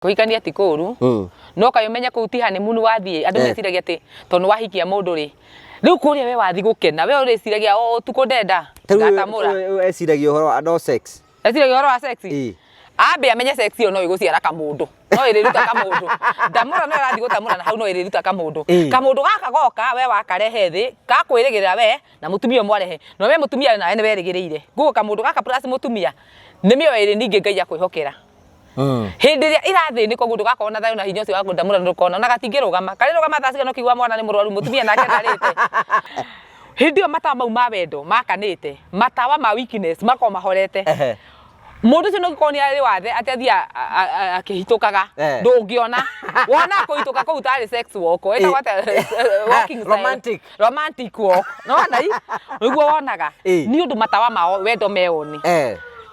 Kuhikania ti kuru no kayo menya ku ti honeymoon wathie andu meciragia ati tondu wahikia mundu ri riu kuria we wathi gukena we ureciragia o tuko ndenda ngatamura eciragia uhoro wa sex eciragia uhoro wa sex ambe amenye sex yo no iguciara kamundu no iriruta kamundu ndamura no irathi gutamura na hau no iriruta kamundu kamundu gaka goka we wakarehe thi gakwirigirira we na mutumia mwarehe no we mutumia nawe ni werigirire guo kamundu gaka plus mutumia ni mio iri ningi ngai akwihokera hindi ria irathi ni kogudu gakona thayo na hinya cio waku ndamura ndukona na gatingirugama karirugama thasi no kigwa mwana ni murwaru mutumia nake ndarite hindi o matawa mau ma wendo makanite matawa ma weakness mako mahorete mundu cio no gikonia ri wathe atia akihitukaga ndungiona wona kuhituka ku utari sex walk ita wata walking romantic walk no nai niguo wonaga ni undu matawa ma wendo meoni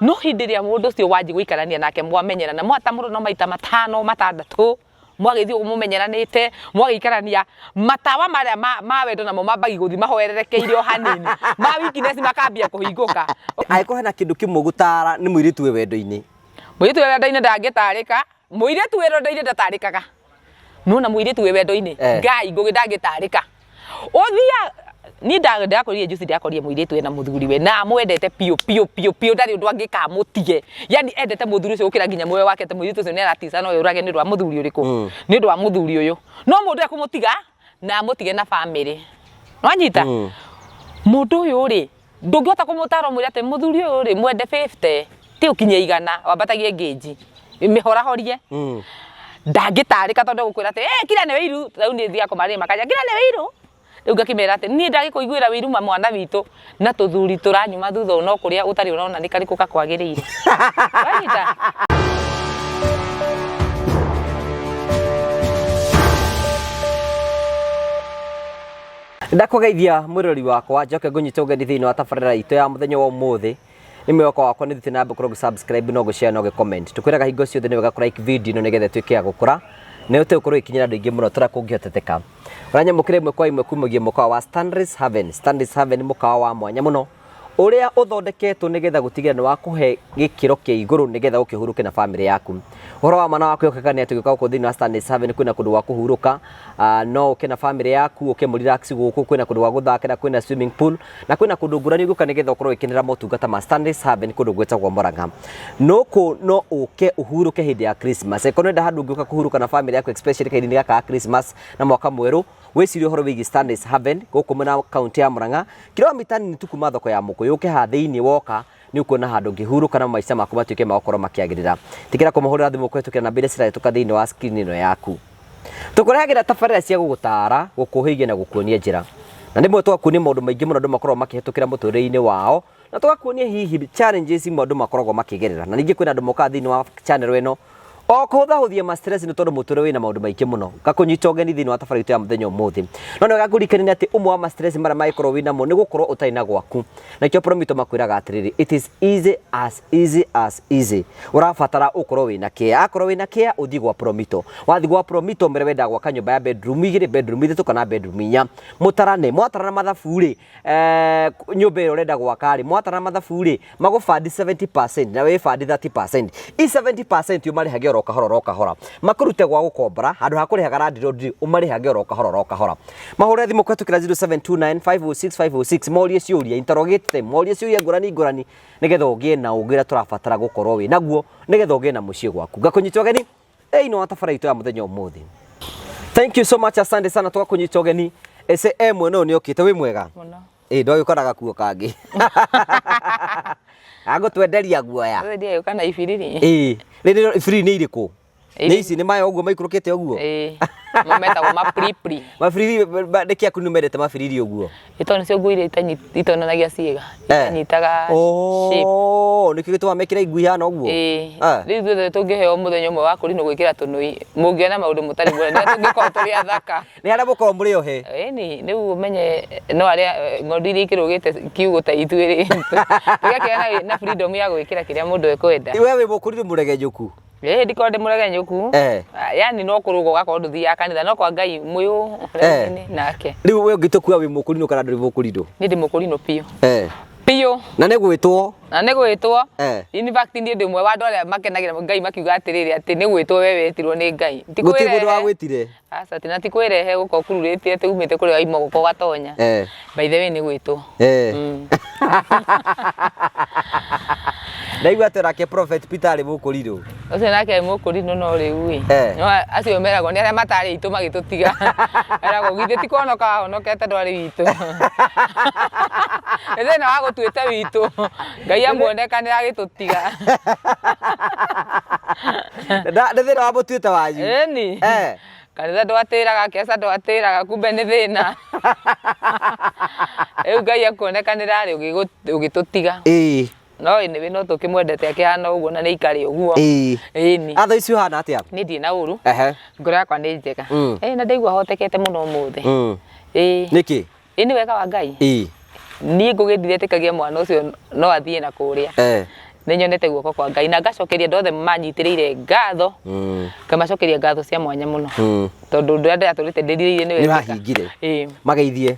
no hindiria mundu cio wanji guikarania nake mwamenyerana mwatamuro no maita matano matandatu mwagithii umumenyeranite mwagikarania matawa maria ma wendo namo mambagi guthi mahoererekeire o hanini ma weakness makambia kuhinguka aiko hena kindu kimwe gutara ni muiritu we wendo-ini muiritu we wendo-ini ndangitarika muiritu we wendo-ini ndatarikaga no na muiritu we wendo-ini ngai ngugitangitarika uthia ni ndakorire juice ndakorire muiritu we na muthuri we na mwendete pio ndari undu angikamutige yani endete muthuri ucio ukira nginya mwe wake te muiritu ucio ni aratisa no urage ni ndwa muthuri uriku ni ndwa muthuri uyu no mundu akumutiga na mutige na family nwanyita mundu uyu ri ndungihota kumutara mwire ati muthuri uyu ri mwende 50 ti ukinye igana wambatagie ngeji mihora horie ndangitarika tondu gukwira ati kira ni wiru rau ni thia kumari makaja kira ni wiru uga kimera ati ni ndagi kuiguira wiruma mwana witu na tuthuri turanyuma thutha no kuria utari urona ni kariku kakwagirire wanyita ndakugeithia mwirori wakwa njoke ngunyite ugeni thiini wa tabarira itu ya muthenya wa umuthi ni mwako wakwa ni thithi na mbe subscribe no gushare no comment tukwiraga hingo ciothe ni wega ku like video no nigethe twike ya gukura ne uте ukorwo ikinyira andu ingi muno turakungioteteka uranya mukire mwe kwa imwe kumagie mukawa wa Stanley's Haven mukawa wa mwanya muno uria uthondeketwo nigetha gutigira ni wakuhe gikiro kia iguru nigetha ukihuruke na family yaku horo wa mana waku yokakania tugika uko thini wa Stanley's Haven kwina kundu wa kuhuruka no ukena family yaku ukemurelax guku kwina kundu wa guthakira kwina swimming pool na kwina kundu ngurani guka nigetha ukorwo ikinira motungata ma Stanley's Haven kundu gwetagwo Murang'a no uke uhuruke hindi ya Christmas ekonenda handu nguka kuhuruka na family yaku especially kaini gaka Christmas na mwaka mweru wecirio horo wigi Stanley's Haven guku mena county ya Murang'a kilomita ni tukuma thoko ya muko yuke ha thiini woka ni ukuona handu ngihuruka na maica maku matuike magokoro makiagirira tikira kumuhurira thimu kwetukira na mbere sira tuka thiini wa screen ino yaku tukurehagira tabarira cia gugutara gukuhigia na gukuonia njira na nimwe twakuonia maundu maingi muno andu makorwo makihetukira muturire-ini wao na twakuonia hihi challenges imwe andu makoragwo makigerera na ningi kwina andu moka thiini wa channel ino o kuhuthahuthia ma stress ni tondu muture wina maundu maingi muno gakunyita ugeni thiini wa tabarira itu ya muthenya umuthi no no gagurikania ati umwe wa ma stress mara maikorwo wina mo ni gukorwo utai na gwaku na kio promito makwiraga atiriri it is easy urafatara ukorwo wina kia akorwo wina kia uthi gwa promito wathi gwa promito mbere wenda gwa kanyumba ya bedroom igire bedroom ithu kana bedroom inya mwatarana mathabu ri nyumba iro renda gwa kari mwatarana mathabu ri magufandi 70% na we fandi 30% i 70% yumarihagia ro kahora makurute gwa gukombora handu hakurihaga randi umarihagia ro kahora mahore thimu kwetukira 0729506506 morie ciuria interrogate morie ciuria ngurani nigetha ugie na ugira turafatara gukorwo wi naguo nigetha ugie na mucie gwaku gakunyita ugeni ino atabarira itu ya muthenya umuthi thank you so much asante sana tugakunyita ugeni ese emwe no ni okite wi mwega muno ndo yukoraga kuo kangi ago twenderia guoya ndio kana ifiriri riri ifiriri ni iriku ni ici ni mayo uguo maikurukite uguo mometa go mapripri mafiriri ndekia kunumerete mafiriri uguo ito nicio nguire itonanagia ciega nyitaga shape niki gitwa mekira igui hana uguo riu thutha tungiheo muthenya umwe wa kurino gwikira tunui mungiona maundu mutari bura ni tungikorwo turi athaka ni ara mukorwo muri ohe ni umenye no aria ng'ondu iria ikirugite kiugo ta itwiri tugakiana na freedom ya gwikira kiria mundu ekwenda iwe wi mukuriru muregenjuku ndiko ndi muregenjuku yani no kurugo gakorwo nduthia kanitha no kwa Ngai muyu nake riu we ngitukuwa wi mukurino kana nduri mukurino ni ndi mukurino pio Piyo. Na nĩ gwĩtwo. Na nĩ gwĩtwo. In fact ndĩ ndĩmwe wa andũ arĩa makenagira Ngai makiuga atĩrĩrĩ atĩ nĩ gwĩtwo we wetirwo nĩ Ngai. Gũtirĩ mũndũ wa gwĩtire. Aca tina ti kwĩrehe gũkũ kururĩtie atĩ umĩte kũrĩa waima gũkũ gatonya. By the way nĩ gwĩtwo. Ndaigua atĩ nake Prophet Peter arĩ mũkũrirũ. Ũcio nake mũkũrirũ no rĩu ĩ. No acio meragwo nĩ arĩa matarĩ itũ magĩtũtiga. Eragwo githĩ ti kũhonoka honokete ndwarĩ witũ. Ethĩ na wagũtuĩte witũ. Ngai amuonekanĩra agĩtũtiga. Nĩ thĩna wa mũtuĩte wanyu. Ĩni. Kanitha ndwatĩraga kĩaca ndwatĩraga kumbe nĩ thĩna. Rĩu Ngai akuonekanĩra rĩ ũgĩtũtiga. No ĩnĩ no tũkĩmwendete akĩhana ũguo na nĩ ikare ũguo. Ĩni. Atha ici ũhana atĩa? Niĩ ndirĩ na ũru. Ngoro yakwa nĩ njega. Na ndaigua hotekete mũno ũmũthĩ. Nĩkĩ? Nĩ wega wa Ngai. Niĩ ngũgĩndiretĩkagia mwana ũcio no athiĩ na kũrĩa. Nĩ nyonete guoko kwa Ngai na ngacokeria andũ othe manyitĩrĩire ngatho. Ngamacokeria ngatho cia mwanya mũno. Tondũ ndũ arĩa ndĩratũrĩte ndĩrĩire nĩ wega. Nĩ wahingire. Mageithie.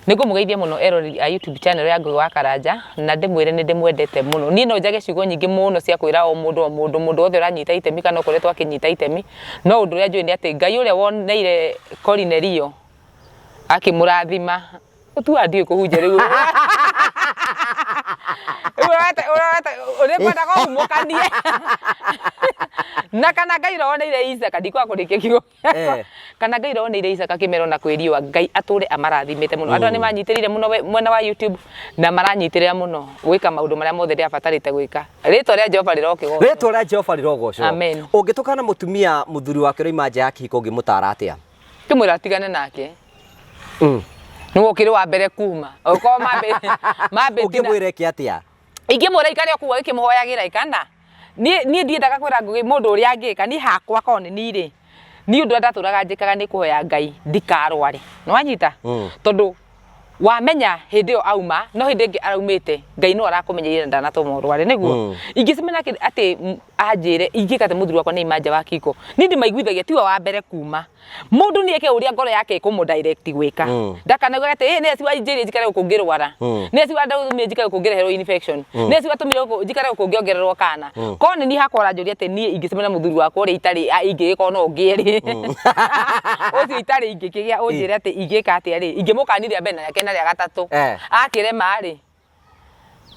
Nĩngũmũgeithia mũno eroreri a YouTube channel ya Ngũgĩ wa Karanja na ndĩmwĩre nĩ ndĩmwendete mũno. Niĩ no njage ciugo nyingĩ mũno cia kwĩra o mũndũ wothe ũranyita itemi kana ũkoretwo akĩnyita itemi. No ũndũ ũrĩa njũĩ nĩ atĩ Ngai ũrĩa woneire Cornelio akĩmũrathima ũtua ndiĩ kũhunja rĩu. Ũrĩkwenda kũhumũkanie. Na kana Ngai woneire Isaka ndikwa kũrĩkia kiugo. Kana Ngai woneire Isaka kĩmero na kwĩriwa Ngai atũre amarathimĩte mũno. Andũ nĩ manyitĩrĩire mũno mwena wa YouTube na maranyitĩrĩra mũno gwĩka maũndũ marĩa mothe ndĩabatarĩte gwĩka. Rĩtwa rĩa Jehova rĩrogocwo. Rĩtwa rĩa Jehova rĩrogocwo. Amen. Ũngĩtukana mũtumia mũthuri wake ũrĩma nja ya kĩhiko ũngĩmũtara atĩa? Kĩmwĩra atigane nake. Nĩguo kĩrĩ wa mbere kuma. Ũkorwo mambe ũngĩmwĩra ĩkĩ atĩa? Ingĩmwĩra ikare o kuo ikĩmũhoyagĩra ikana. Niĩ ndiendaga kwĩra Ngũgĩ mũndũ ũrĩa angĩka niĩ hakwa korwo nĩ niĩ rĩ. Niĩ ũndũ ndatũraga njĩkaga nĩ kũhoya Ngai ndikarware. Nĩ wanyita? Tondũ wamenya hĩndĩ ĩyo auma no hĩndĩ ĩngĩ araumĩte Ngai no arakũmenyeire ndanatũma ũrware nĩguo. Ingĩcemena atĩ anjĩre ingĩka atĩ mũthuri wakwa nĩ imanja wa kiko. Niĩ ndĩmaiguithagia tiwe wa mbere kuma. Mũndũ nĩ eke ũrĩa ngoro yake ĩkũmũdirect gwĩka. Ndakanauga atĩ nĩ aciwa injĩri njikare gũkũngĩrwara. Nĩ aciwa ndaumire njikare gũkũngĩreherwo infection. Nĩ aciwa tũmire njikare gũkũngĩongererwo kana. Korwo nĩ niĩ hakwa aranjũria atĩ niĩ ingĩcemena mũthuri wakwa ũrĩa itarĩ ingĩgĩkorwo no ngĩerĩ. Ũcio itarĩ ingĩkĩgĩa ũnjĩre atĩ ingĩka atĩa rĩ ingĩmũkanithia mbere na yake na rĩa gatatũ. Akĩrema rĩ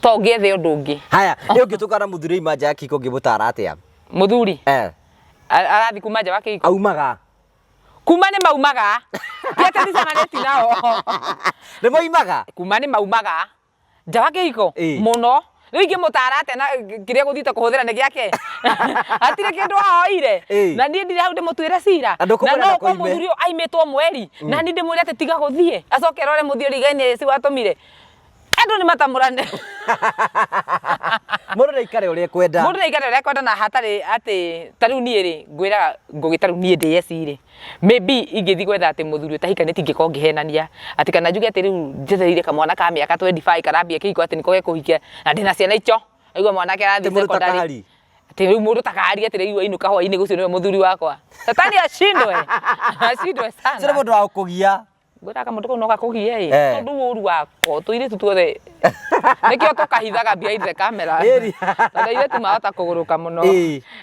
to ngĩethe ũndũ ũngĩ. Haya, nĩ ũngĩtukana mũthuri imanja ya kiko ũngĩmũtara atĩa? Mũthuri arathi kuma nja wa kiko. Aumaga. Kuma nĩ maumaga. Tiate ndicananĩti nao. Nĩ moimaga? Kuma nĩ maumaga. Nja wa kĩhiko mũno. Rĩu ingĩmũtara atĩa na kĩrĩa gũthiĩte kũhũthĩra nĩ gĩake. Hatirĩ kĩndũ ahoire. Na niĩ ndirĩ hau ndĩmũtuĩre cira. Na no kwa mũthuri ũyũ aimĩtwo mweri. Na niĩ ndĩmwĩre atĩ tiga gũthiĩ. Acoke rore mũthiũri Ngai nĩ watũmire. Andũ nĩ matamũrane. Mũndũ nĩ aikare ũrĩa ekwenda. Mũndũ nĩ aikare ũrĩa ekwenda na hatarĩ atĩ ta rĩu niĩ rĩ ngwĩra Ngũgĩ ta rĩu niĩ ndĩyecirĩ. Maybe ingĩthi gwetha atĩ mũthuri ũtahikanĩtie ingĩkorwo ngĩhenania. Atĩ kana njuge atĩ rĩu njetereire kamwana ka mĩaka 25 karambia kĩhiko atĩ nĩko gekũhikia na ndĩna ciana icio. Aigua mwanake arathiĩ secondary. Atĩ rĩu mũndũ takaharia atĩ rĩu ainũka hwaĩ-inĩ gũcio nĩwe mũthuri wakwa. Satani acindwe. Acindwe sana. Sio mũndũ wa gũkũgia. Ngwĩraga mũndũ kau no gakũgie ĩ. Tondũ ũru wako tũirĩtu tuothe. Nĩkĩo tũkahithaga behind the camera. Tondũ airĩtu mahota kũgũrũka mũno.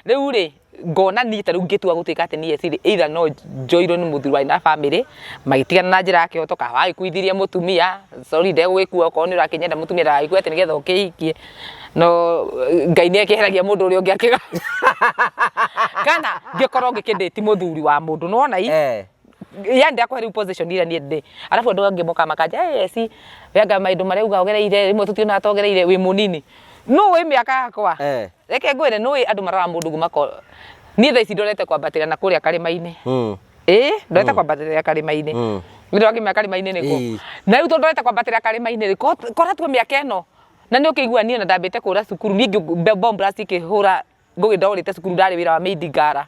Rĩu rĩ ngona niĩ ta rĩu ngĩtua gũtuĩka atĩ niĩ ciri either no njoirwo nĩ mũthuri wa na family magĩtigana na njĩra ya kĩhoto kana wagĩkuithirie mũtumia sorry ndegũgĩkua okorwo nĩ ũrakĩnyenda mũtumia ndagagĩkue atĩ nĩgetha ũkĩhikie no Ngai nĩ ekĩheragia mũndũ ũrĩa ũngĩ akĩga kana ngĩkorwo ngĩkĩndĩti mũthuri wa mũndũ no ona yani ndakwa rĩu position ira niĩ ndĩ arabu andũ angĩ moka makanja si wenga maĩndũ marĩa uga ogereire rimwe tutiona atogereire wĩ mũnini no wĩ mĩaka yakwa reke ngwĩre no andũ marara mũndũ gumako niĩ tha ici ndorete kwambatĩra na kũrĩa karĩma-inĩ ndorete kwambatĩra karĩma-inĩ nĩ ndorete karĩma-inĩ nĩkũ na rĩu ndorete kwambatĩra karĩma-inĩ koratwo mĩaka ĩno na nĩ ũkĩigua niĩ na ndambĩte kũra cukuru niĩ bomb plastic hũra Ngũgĩ ndorĩte cukuru ndarĩ wĩra wa maid ngara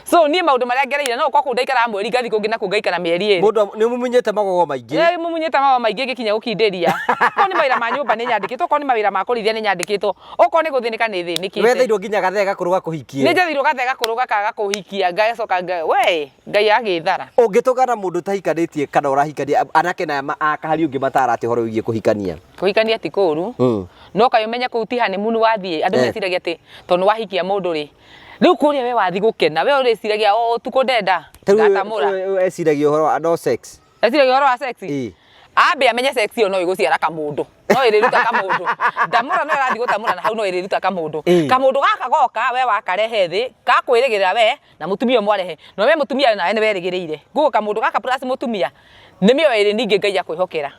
so niĩ maũndũ marĩa ngereire no kwa ndaikara mweri ngathi kũngĩ na kũngaikara mĩeri ĩrĩ mũndũ nĩ mumunyĩte magogo maingĩ mumunyĩte magogo maingĩ ngĩkinya gũkindĩria ko nĩ mawĩra ma nyũmba nĩ nyandĩkĩtwo ko nĩ mawĩra ma kũrithia nĩ nyandĩkĩtwo okorwo nĩ gũthĩnĩka nĩ thĩnĩkĩte wetheirwo nginya gathega kũrũga kũhikia nĩ njathirwo gathega kũrũga kaga kũhikia ngacoka we Ngai agĩthara ũngĩtũgana mũndũ tahikanĩtie kana ũrahikania anake na akahari ũngĩ matara atĩ horo wĩgie kũhikania kuhikania ti kuru no kayo menya kutihane munu wathie andu metiragia ati tondu wahikia mundu ri riu kuria we wathi gukena we uriciragia o tukundenda ngatamura eciragia horo wa no sex eciragia horo wa sex ambe amenye sex yo no iguciara kamundu no iriruta kamundu ndamura no irathi gutamura na hau no iriruta kamundu kamundu gaka goka we wakarehe thi gakwirigirira we na mutumia mwarehe no we mutumia na ene werigirire guo kamundu gaka plus mutumia nimio iri ninge ngai akwihokera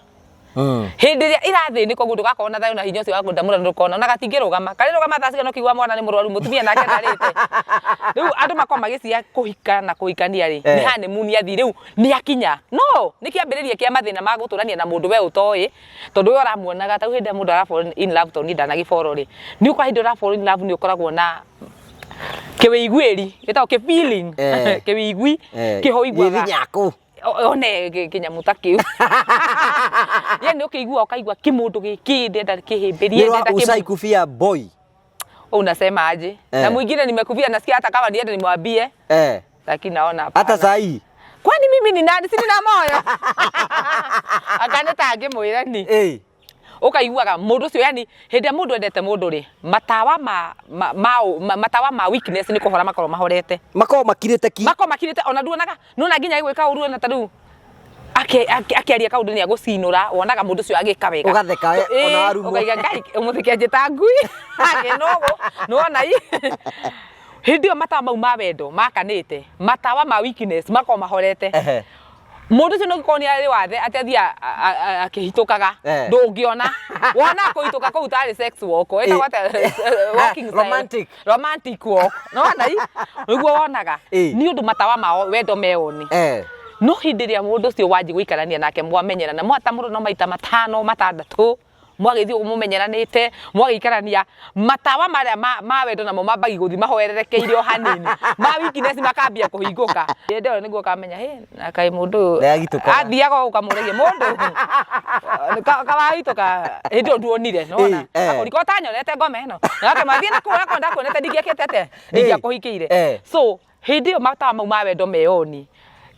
hindi ria irathi niko gundu gaka ona thayo na hinya ucio wa ndamura ndukona na gatingirugama karirugama thasi no kigwa mwana ni murwaru mutumia nake ndarite riu andu makoma magisia kuhika na kuhikania ri ni hane muni athi riu ni akinya no ni kiambiriria kia mathina ma guturania na mundu we utoi tondu we uramuonaga tau hindi mundu ara fall in love toni ndana giforo ri ni uko hindi ura fall in love ni ukoragwo na kiwiguiri gitao ki feeling kiwigui kihoigwa nyaku one kinyamuta kiu yani ukigua ukaigua kimundu giki ndenda kihimbirie ndenda usaikufia boy unasema aje na mwingine nimekufia nasikia hata kama niende nimwambie lakini naona hata sahi kwani mimi ni nani sina moyo akaneta ngimwira ni ukaiguaga mundu cio yani hindi mundu endete mundu ri matawa ma weakness ni kuhora makoro mahorete makoro makirite ona nduonaga nona nginya igwika uru na tadu akiaria kaundu ni agucinura wonaga mundu cio agika wega ugatheka ona warumo ukaiga ngai umuthike njita ngui agenogo nuona i hindi matawa mau ma wendo makanite matawa ma weakness makoro mahorete mundu cio no gikoni ari wathe atia akihitukaga ndungiona wona kuhituka ku utari sex walk eta what walking romantic walk no nai niguo wonaga ni undu matawa ma wendo meoni no hindi ria mundu cio wanji guikarania nake mwamenyera na mwatamuro no maita matano matandatu mwagithio mumenyeranite mwagikarania matawa maria ma wendo namo mambagi guthi mahoererekeire o hanini ma weakness makambia kuhinguka ndeo niguo kamenya na kai mundu athiaga ukamuragia mundu kawaituka hindo nduonire nona akoriko tanyonete ngome ino nake mathie na kuona konda kuonete ndigiaketete ndigiakuhikiire so hindi matawa mau ma wendo meoni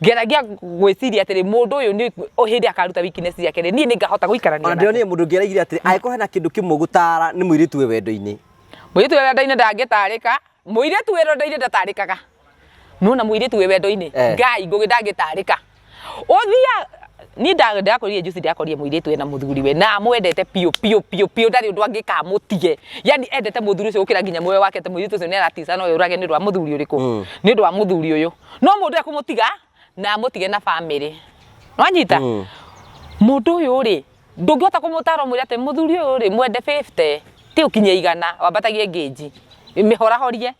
geragia gwiciria atiri mundu uyu ni hindi akaruta weakness yake ni ngahota guikarania ndio ni mundu ngeragira atiri aiko hena kindu kimwe gutara ni muiritu we wendo-ini ndagitarika muiritu we wendo-ini ndatarikaga nuna muiritu we wendo-ini ngai ngugi ndagitarika uthia ni ndakorire juice ndakorire muiritu we na muthuri we na mwendete pio ndari undu angikamutige yani endete muthuri ucio ukira nginya mwe wake te muiritu ucio ni aratisa no urage ni ndwa muthuri uriku ni ndwa muthuri uyu no mundu akumutiga na mutige na family nwanyita mundu uyu ri ndungihota kumutara mwira ate muthuri uyu ri mwende 50 ti ukinye igana wambatagie ngeji mihorahorie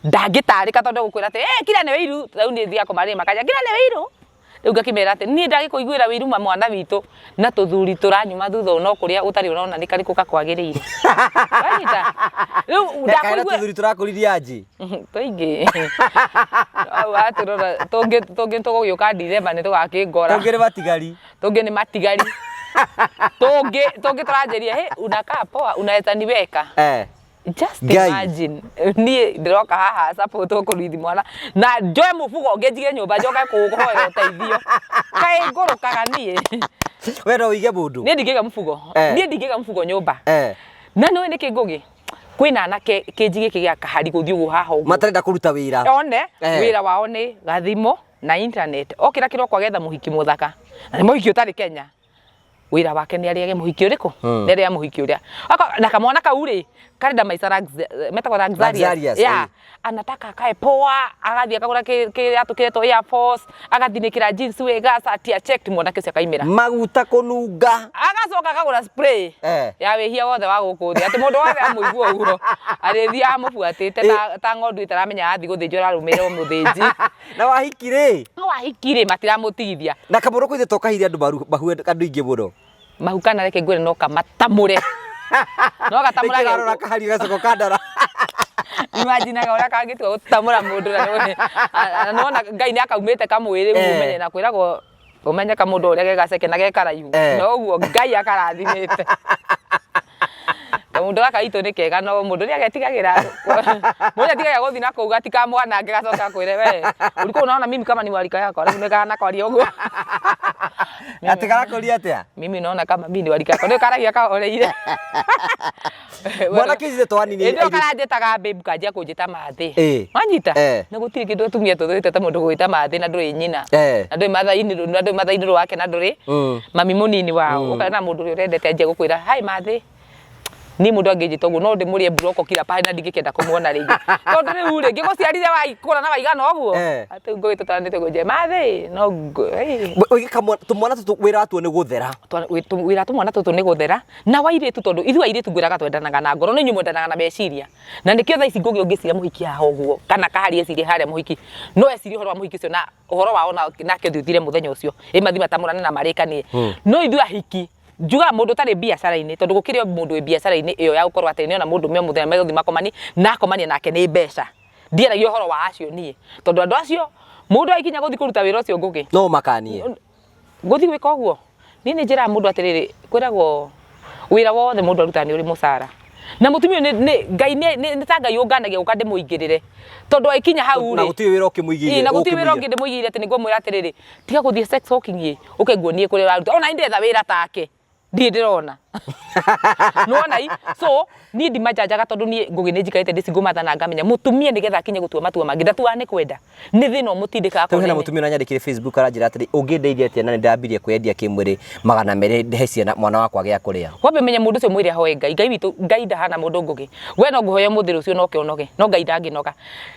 ndagitarika tondu gukwira ate kira ne wiru rau ni thia kumari makaja kira ne wiru riu ngakimera ate ni ndagikuiguira wiru mwana witu na tuthuri turanyuma thutha no kuria utari urona ni kari kuka kwagirire wanyita riu ndakuigua tuthuri turakuririe aji toingi aturora tongi tugugiuka December ni tugakingora tongi ni matigari tongi turajeria unakaa poa unaweza niweka just imagine ni ndiroka haha support ukurithi mwana na njoe mufugo ngejige nyumba njoka kuguhoera uteithio kai ngurukaga nie we no wige mundu ni ndigiga mufugo nyumba na no ni kingugi kwina anake kinjigi kigia kahari guthii ugu haha ugu matarenda kuruta wira one wira wao ni gathimo na internet okira kiroko getha muhiki muthaka na muhiki utari Kenya wira wake ni ariage muhiki uriku ni aria muhiki uria na kamwana kauri karenda maisara metagwa Luxurious anataka akae poa agathia akagura kiratu kireto Air Force agathinikira jeans wega sati checked mwanake cia kaimira maguta kununga agacoka akagura spray ya wehia wothe wa gukuthia ati mundu wothe amuigua uguo arithia amubuatite ta ngondu itaramenya athi guthinjwa arumire muthinji na wahikire matiramutigithia na kamuro kwithe tokahiria andu mahu andu ingi muno mahukana reke ngwire no kamatamure no gatamura garora kahari gacoko kandara imagine ga ora kangitwa gutamura mundu na nona ngai ni akaumite kamwiri umenye na kwiragwo umenye ka mundu uria gegaceke na gekaraihu no uguo ngai akarathimite Kamundu gaka itu ni kega no mundu ni agetigagira. Mundu atigaga guthi na kuu gatika mwana nge gacoka kwire we. Uliko unaona mimi kama ni walika yako, alafu nikana kwa riongo. Atikara kuria atia? Mimi naona kama mimi ni walika yako. Ndio karagia ka oreire. Mwana kizi twani ni. Ndio karajetaga babe kajia kujita mathi. Wanyita? Na gutiri kindu atumia tuthite ta mundu gwita mathi na nduri nyina. Na nduri mathaini wake na nduri mami munini wao. Ukana mundu urendete aje gukwira hai mathi. Ni mundu angejita uguo no ndimurie broko kila pale na ndingikenda kumuona ringi. Tondu riu ringi guciarire waikura na waigana uguo. Ati ngwita tandite guje mathi no ugikamwa tumwana tutu wira tu ni guthera. Wira tumwana tutu ni guthera na wairitu tondu ithu wairitu ngwiraga twendanaga na ngoro ni nyu mwendanaga na meciria. Na nikio tha ici ngugi ungiciria muhiki haha uguo kana kahari ecirie haria muhiki no ecirie horo wa muhiki ucio na uhoro wao nake thuthire muthenya ucio imathi matamurane na marikanie no ithu ahiki juga mundu tari biacara-ini tondu gukiri mundu wi biacara-ini iyo ya gukorwo ati ni ona mundu me muthenya meguthi makomani na komani nake ni mbeca ndieragia uhoro wa acio nie tondu andu acio mundu aikinya guthi kuruta wira ucio ngugi no makanie guthi gwika uguo ni njira mundu atiriri kwiragwo wira wothe mundu aruta ni uri mucara na mutumio ni ngai ni ta ngai unganagia guka ndimuingirire tondu aikinya hau ri na guti wira ukimuigire na guti wira ndimuigire ati niguo mwira atiriri tiga guthie sex hawking ye ukaigua nie kuri raruta ona indetha wira take ndirona nona so ni ndimajajaga tondu ni ngugi ni njikarite ndicigumatha na ngamenya mutumia nigetha akinye gutua matua mangi ndatua ni kwenda ni thina mutindika akona hena mutumia nyandikire Facebook aranjira atiri ungindeithia atia na ndambirie kwendia kimwiri 200 ndehecia na mwana wakwa gya kuria wambe menya mundu ucio mwire hoe ngai witu ngai ndahana mundu ngugi we no nguhoya muthiru ucio no kionoge no ngai ndanginoga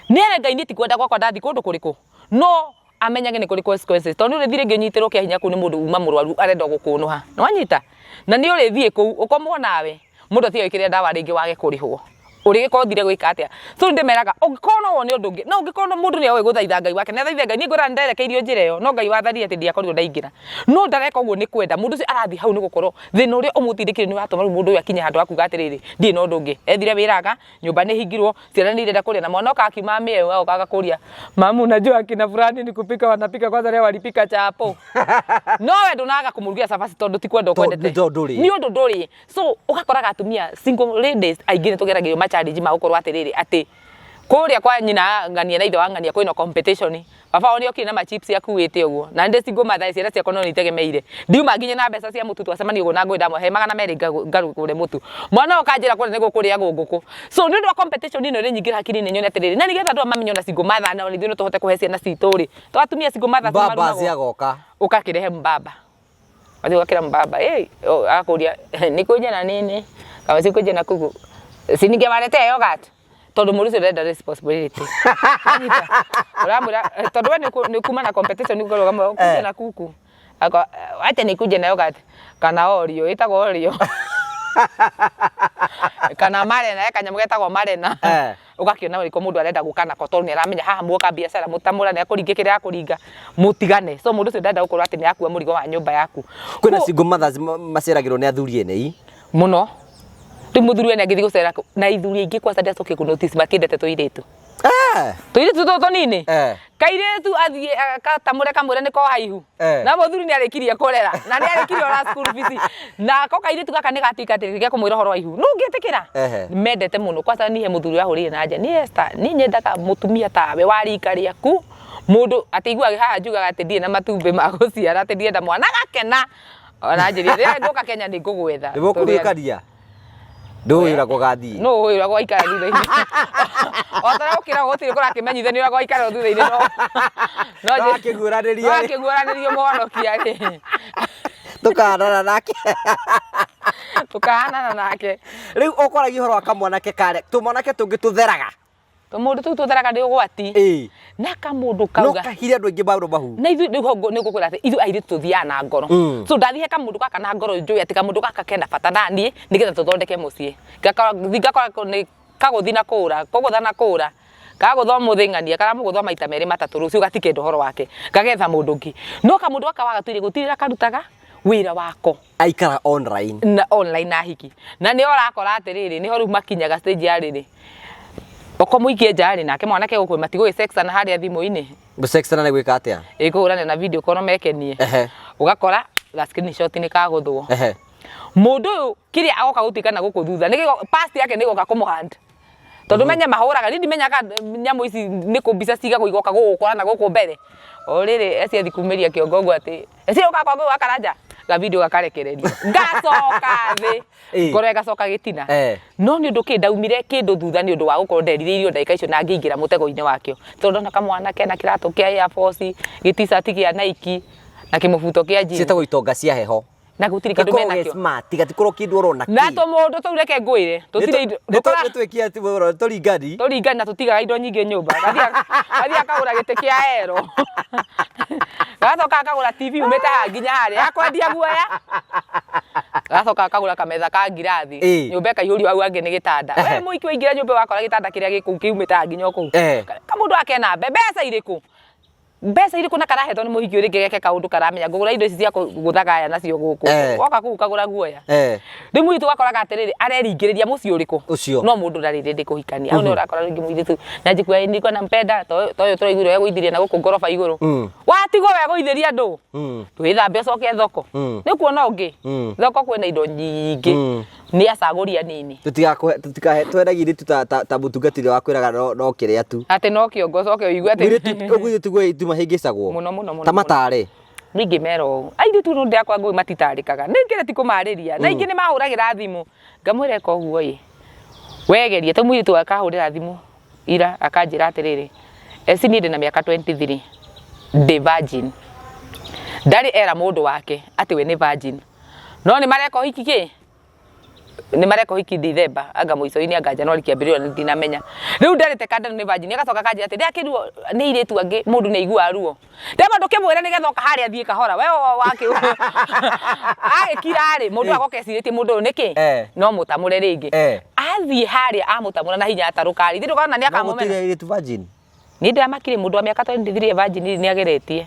ni ere ngai ni ti kwenda gwakwa ndathi kundu kuriku no amenyage ni kuri consequences tondu ri thire nginyitirwo kia hinya ku ni mundu uma murwaru arenda gukunuha no anyita na ni uri thie ku ukomwo nawe mundu atia ikire ndawa ringi wage kurihwo uri ko thire gwika atia so ndimeraga ungikono woni undu ngi no ungikono mundu ni awe guthaitha ngai wake na thaitha ngai ni ngura nderekeirio njira iyo no ngai wathari ati ndia korirwo ndaingira no ndareka uguo ni kwenda mundu ucio arathi hau ni gukorwo thina uri umutindikire ni watuma mundu uyu akinya handu akuga atiriri ndi no undu ngi ethire wiraga nyumba ni hingirwo ciana ni irenda kuria na mwana oka akimamie wewe ukaga kuria mamu unajua akina fulani ni kupika wanapika kwanza leo walipika chapo no we ndunaga kumurugia sabasi tondu ti kwenda kwendete ni undu nduri so ugakoraga atumia single ladies aingine tugeragio challenge ma ukorwo atiriri ati kuria kwa nyina ngania na ithe wangania kwina competition baba oni okire na ma chips yakuite uguo na ndi singo mathaa ciana ciakwa no nitegemeire ndiuma nginya na mbeca cia mutu twacemania uguo na ngwenda he 200 ngarugure mutu mwana ukanjira kuri nego kuria nguku so ni ndo competition ino ri nyingira hakiri-ini nyone atiriri na nigetha andu mamenyo na singo mathaa na ni tuhote kuhe ciana citu ri twatumia singo mathaa baba ciagoka ukakirehe mbaba wathi wakira mbaba akuria ni kuja na nini kama si kuja na kuku sininge marete yogurt tondu murucio renda responsibility uramura tondu ni kuma na competition ni kuroga kuja na kuku ate ni kuja na yogurt kana Oreo itago Oreo kana marena kanyamu getagwo marena ugakiona uriko mundu arenda gukana ko tondu ni aramenya haha muoka biacara mutamura ni akuringikira akuringa mutigane so mundu ucio ndenda gukorwo ati ni akua murigo wa nyumba yaku kwina single mothers maceragirwo ni athuri ene muno muthuri ene agithi gucera na ithuri ingi kwa sadia coke ku notice makindete tuiritu tuiritu toto nini kairitu athie katamure kamure niko haihu na muthuri ni arikirie kurera na ni arikirie ora school fees na ko kairitu gaka ni gatika tirike kumwira horo haihu no ngitikira mendete muno kwa sadia nihe muthuri ahurire na nja ni Esther ni nyendaga mutumia tawe warika riaku mundu atigua haha njugaga ati ndie na matumbe ma guciara ati ndienda mwana gakena ona njiri ria ngoka Kenya ni ngugwetha ni gukurikaria nduira kugathi no wira gwa ikara thutha-ini otara ukira gutiri kurakimenyithia ni wira ikara thutha-ini no akiguranĩrio mũhonokia ri tukahanana nake riu ukoragia horo akamwanake kare tumwanake tungi tutheraga mundu tu tutheraga ndi ugwati na kamundu kauga no kahire andu aingi bauro bahu na ithu ndiho ni gukwira ati ithu airi tuthia na ngoro so ndathie kamundu gaka na ngoro njui ati kamundu gaka kenda bata nanie nigetha tuthondeke mucii ngakora ni kaguthi na kura kugutha na kura kagutho muthingania kana mugutho maita meri matatu rucio gatikendo horo wake ngagetha mundu ngi no kamundu gaka wagatwire gutirira karutaga wira wako aikara online na hiki na ni orakora atiriri ni horu makinyaga stage ya riri okomuikie njari nake mwanake gukwe matigo sex na haria thimu-ini sex na gwika atia ikuhurane na video kono mekenie ugakora ga screenshot ni kaguthwo mundu kiria agoka gutikana guku thutha niki past yake nigoka kumuhand tondu menye mahuraga ndi menyaga nyamu ici niku mbica cigagwo igoka gukora guku mbere o riri eci athikumiria kiongogo ati eci uka kwa gwa karanja ga video gakarekererio ngacoka thi ngoro igacoka gitina no ni undu kindaumire kindu thutha ni undu wa gukorwo ndeririirio ndaika icio na ngiingira mutego-ini wakio tondu na kamwana kena kiratu kia Air Force gitisati kia Nike na kimubuto kia jeans citagwo itonga cia heho na gutiri kindu mena kio smart gatikorwo kindu urona na to mundu tureke ngwire tutire twekia ati woro turingani na tutigaga indo nyingi nyumba gathia akagura gite kia ero gacoka akagura TV umete nginya hari akwendia guoya gacoka akagura kametha ka ngirathi nyumba kaihuri au angi ni gitanda we muiki waingira nyumba wakora gitanda kiria giku kiumete nginya ku kamundu akena mbeca iriku na karahetwo ni muhiki uri ngegeke kaundu karamenya ngugura indo ici cia guthagaya nacio guku woka ku kagura guoya rimu itu gakoraga atiriri areringiriria muci uriku no mundu ndari rindi kuhikania au ni urakora ringi muithitu na njikwa niko na mpenda toyo turaiguire we guithiria na guku ngoroba iguru watigo we guithiria andu twithambe ucoke thoko ni kuona ungi thoko kwina indo nyingi ni acaguria nini tutikahe twendagiire ta mutungatire wakwiraga no kiria tu ati no kiongo coke uigwe ati uguo tugwe ituma hingicagwo muno tamatare ningi mero aidi tu ndu yakwa ngui matitarikaga ningire ti kumariria na ingi ni mahuragira thimu ngamwire ko guo yi wegerie to muitu akahurira thimu ira akanjira atiriri eci ni ndina miaka 23 the virgin ndari era mundu wake ati we ni virgin no ni mareko hiki ni mareko hiki December anga muico-ini anga January kiambirio ndinamenya riu ndarite kandano ni virgin agacoka kanjira ati ndiakiruo ni iritu angi mundu ni igua ruo ndema ndukimwira ni gethoka hari athie kahora we wake agikira ari mundu agoka eciritie mundu niki no mutamure ringi athie hari amutamura na hinya atarukari thiru kana ni akamumena no iritu virgin ni ndamakire mundu wa miaka 23 virgin ni ageretie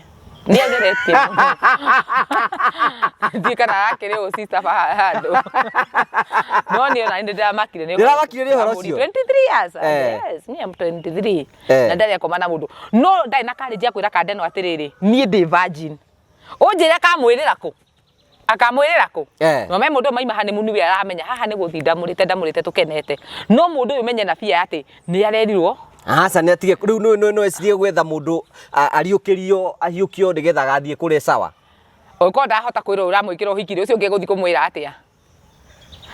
dikana akire o sister hado no ni ona ndida makire ni horo cio 23 years yes ni am 23 na ndari akomana mundu no ndai na kare jia kwira kandeno atiriri ni ndi virgin unjira kamwirira ku akamwirira ku no me mundu maima hane munu wi aramenya haha ni guthinda ndamurite tukenete no mundu umenye na bia ati ni arerirwo Asa ni atige riu no ecirie gwetha mundu ariukirio ahiukio nigetha gathie kure sawa uko ndahota kwira uramwikira uhikire ucio ngeguthi kumwira atia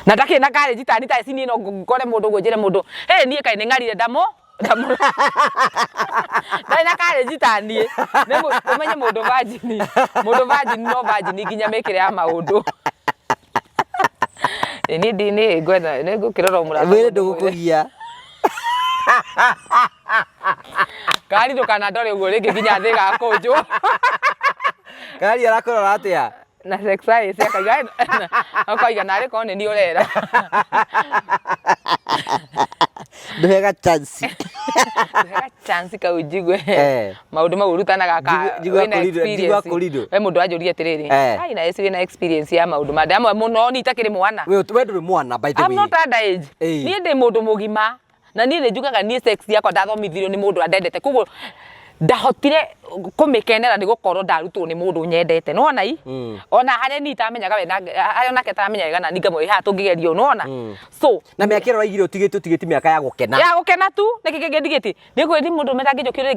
na ndake na kare jitani ta ecini no ngore mundu gwejere mundu nie kai ni ngarire ndamo ndai na kare jitani ne umenye mundu virgin no virgin nginya mekire ya maundu ni ndini gwetha ne ngukirora mura wele ndugukugia kari ndukana ndore uguo ringi nginya thi gakunjwo kari arakorora atia na sexai cia kaiga akaiga nari kone ni urera nduhega chance ka ujigwe maundu mau rutanaga ka wina experience we mundu ajurie atiriri ai na eci wina experience ya maundu madamwe muno ni itakiri mwana we nduri mwana by the way I'm not underage ni ndi mundu mugima na ni njugaga ni sex yakwa ndathomithirio ni mundu andendete kuguo ndahotire kumikenera ni gukorwo ndarutwo ni mundu nyendete nona i ona hare ni tamenyaga we hare ona ketamenyaga na ningamwe ha tungigerio nona so na miakero raigire utigiti miaka ya gukena tu nikike ndigiti ni kwiri mundu metangijokire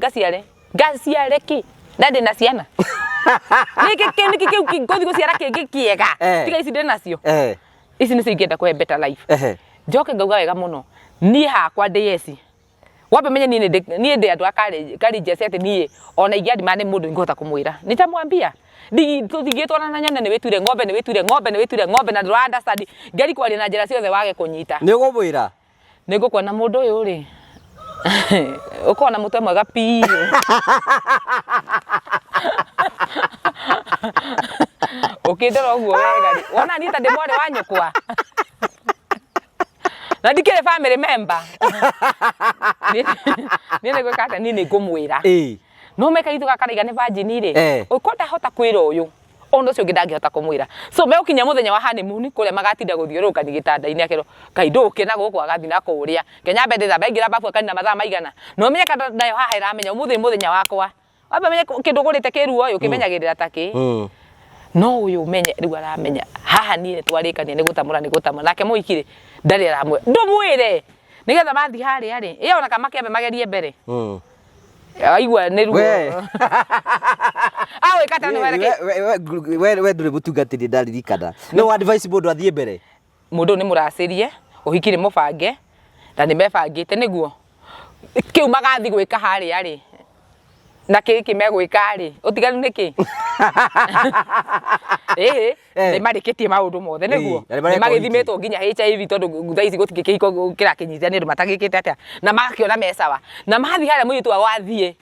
ngaciare ki ndandi na ciana nikike ngothi guciara kingi kiega tiga ici ndina cio ici ni cingenda kuhe better life njoke ngauga wega muno ni hakwa ndiyesi wabe menye ni ndi andu akari jese ati ni ona ingiadi mane mundu ngota kumwira nitamwambia tuthigitwana na nyone ni witire ng'ombe na ndura understand ngari kwari na njira ciothe wage kunyita ni ugumwira ni ngukona mundu uyu ri ukona mutwe mwega pi ukindora uguo wega ri wona ni ta ndimwore wa nyukwa na ndikire family member ni nego kata ni ngumwira no meka itu gakariga ni virgin ri uko ndahota kwira uyu ondo cio ngidangihota kumwira so me ukinya muthenya wa honeymoon kuria magatinda guthiuruka ni gitanda-ini akero kainduke na guku agathi na kuria kenya mbende za bengira bafu akani na mathaa maigana no menye kada nayo haha iramenya muthenya wakwa wambe menye kindu gurite kiruo uyu kimenyagirira taki no uyu menye riu aramenya haha haha ni twarikania ni gutamura nake muikire ndari aramwe ndumwire nigetha mathi haria ri iyo ona kama kiambe magerie mbere aigua ni ruo awe kata ni we ndure mutungatiri ndaririkana no advice mundu athie mbere mundu ni muracirie uhikire mubange na ni mebangite niguo kiu magathi gwika haria ri na kiki megwika ri utiganu niki ni marikitie maundu mothe niguo ni magithimetwo nginya HIV tondu thaici gutikikiko kira kinyitania ndu matagikite atia na magakiona mesawa na mathi haria muyitu wathie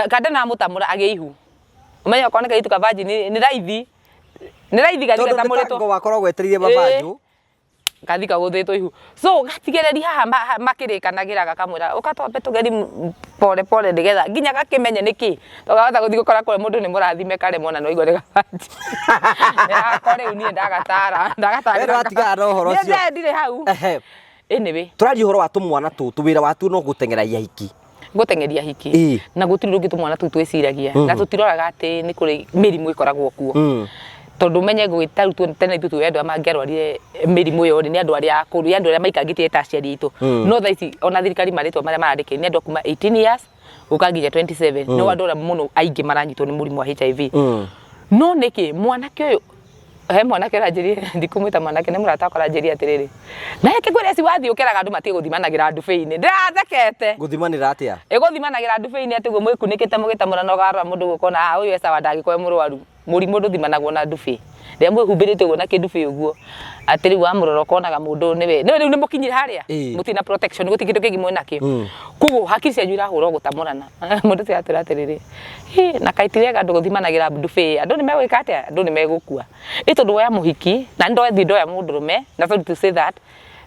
kada na mutamura ageihu umenya kone kaitu ka virgin ni raithi gathika tamuritwo tondu wakorwo gweteririe mabanju gathika guthitwo ihu so gatigereri haha makirikanagira gakamwira ukatombe tugeri pole ndigetha nginya gakimenye niki togahota guthi gukora kure mundu ni murathime kare mona no igore gabanji ya kore uni ndagatara wewe watiga ro horo cio ndire hau anyway turari horo wa tumwana tu wira watu no gutengera yahiki gutengeria hiki na gutiri rungi tumwana tu twiciragia na tutiroraga ati ni kuri mirimu ikoragwo kuo tondu menye gwitarutu tene itu andu amangerwarire mirimu yo ni andu aria akuru andu aria maikangite ta aciari itu no thaici ona thirikari maritwa maria marandike ni andu kuma 18 years ukanginya 27 no andu aria muno aingi maranyitwo ni murimu wa HIV no niki mwanake uyu he mwanake ranjiri ndikumwita mwanake ni murata akora njiri atiriri na yake gwire si wathi ukeraga andu matie guthimanagira ndufeini ndirathekete guthimanira atia guthimananagira ndufeini ati mwikunikite mugitamura no garura mundu gukona uyu esa wandagikwe murwaru murimu nduthimanagwo na ndufe ria mwihumbirite uguo na kindufe uguo atiri wa muroro konaga mundu niwe riu ni mukinyire haria mutina protection gutikindu kingi mwena kio kugu hakiri cia jura huro gutamurana mundu cia atiratiriri na kaitiria andu guthimanagira ndufe andu ni megwika atia andu ni megukua ito ndo ya muhiki na ndo ethi ndo ya mundurume na sorry to say that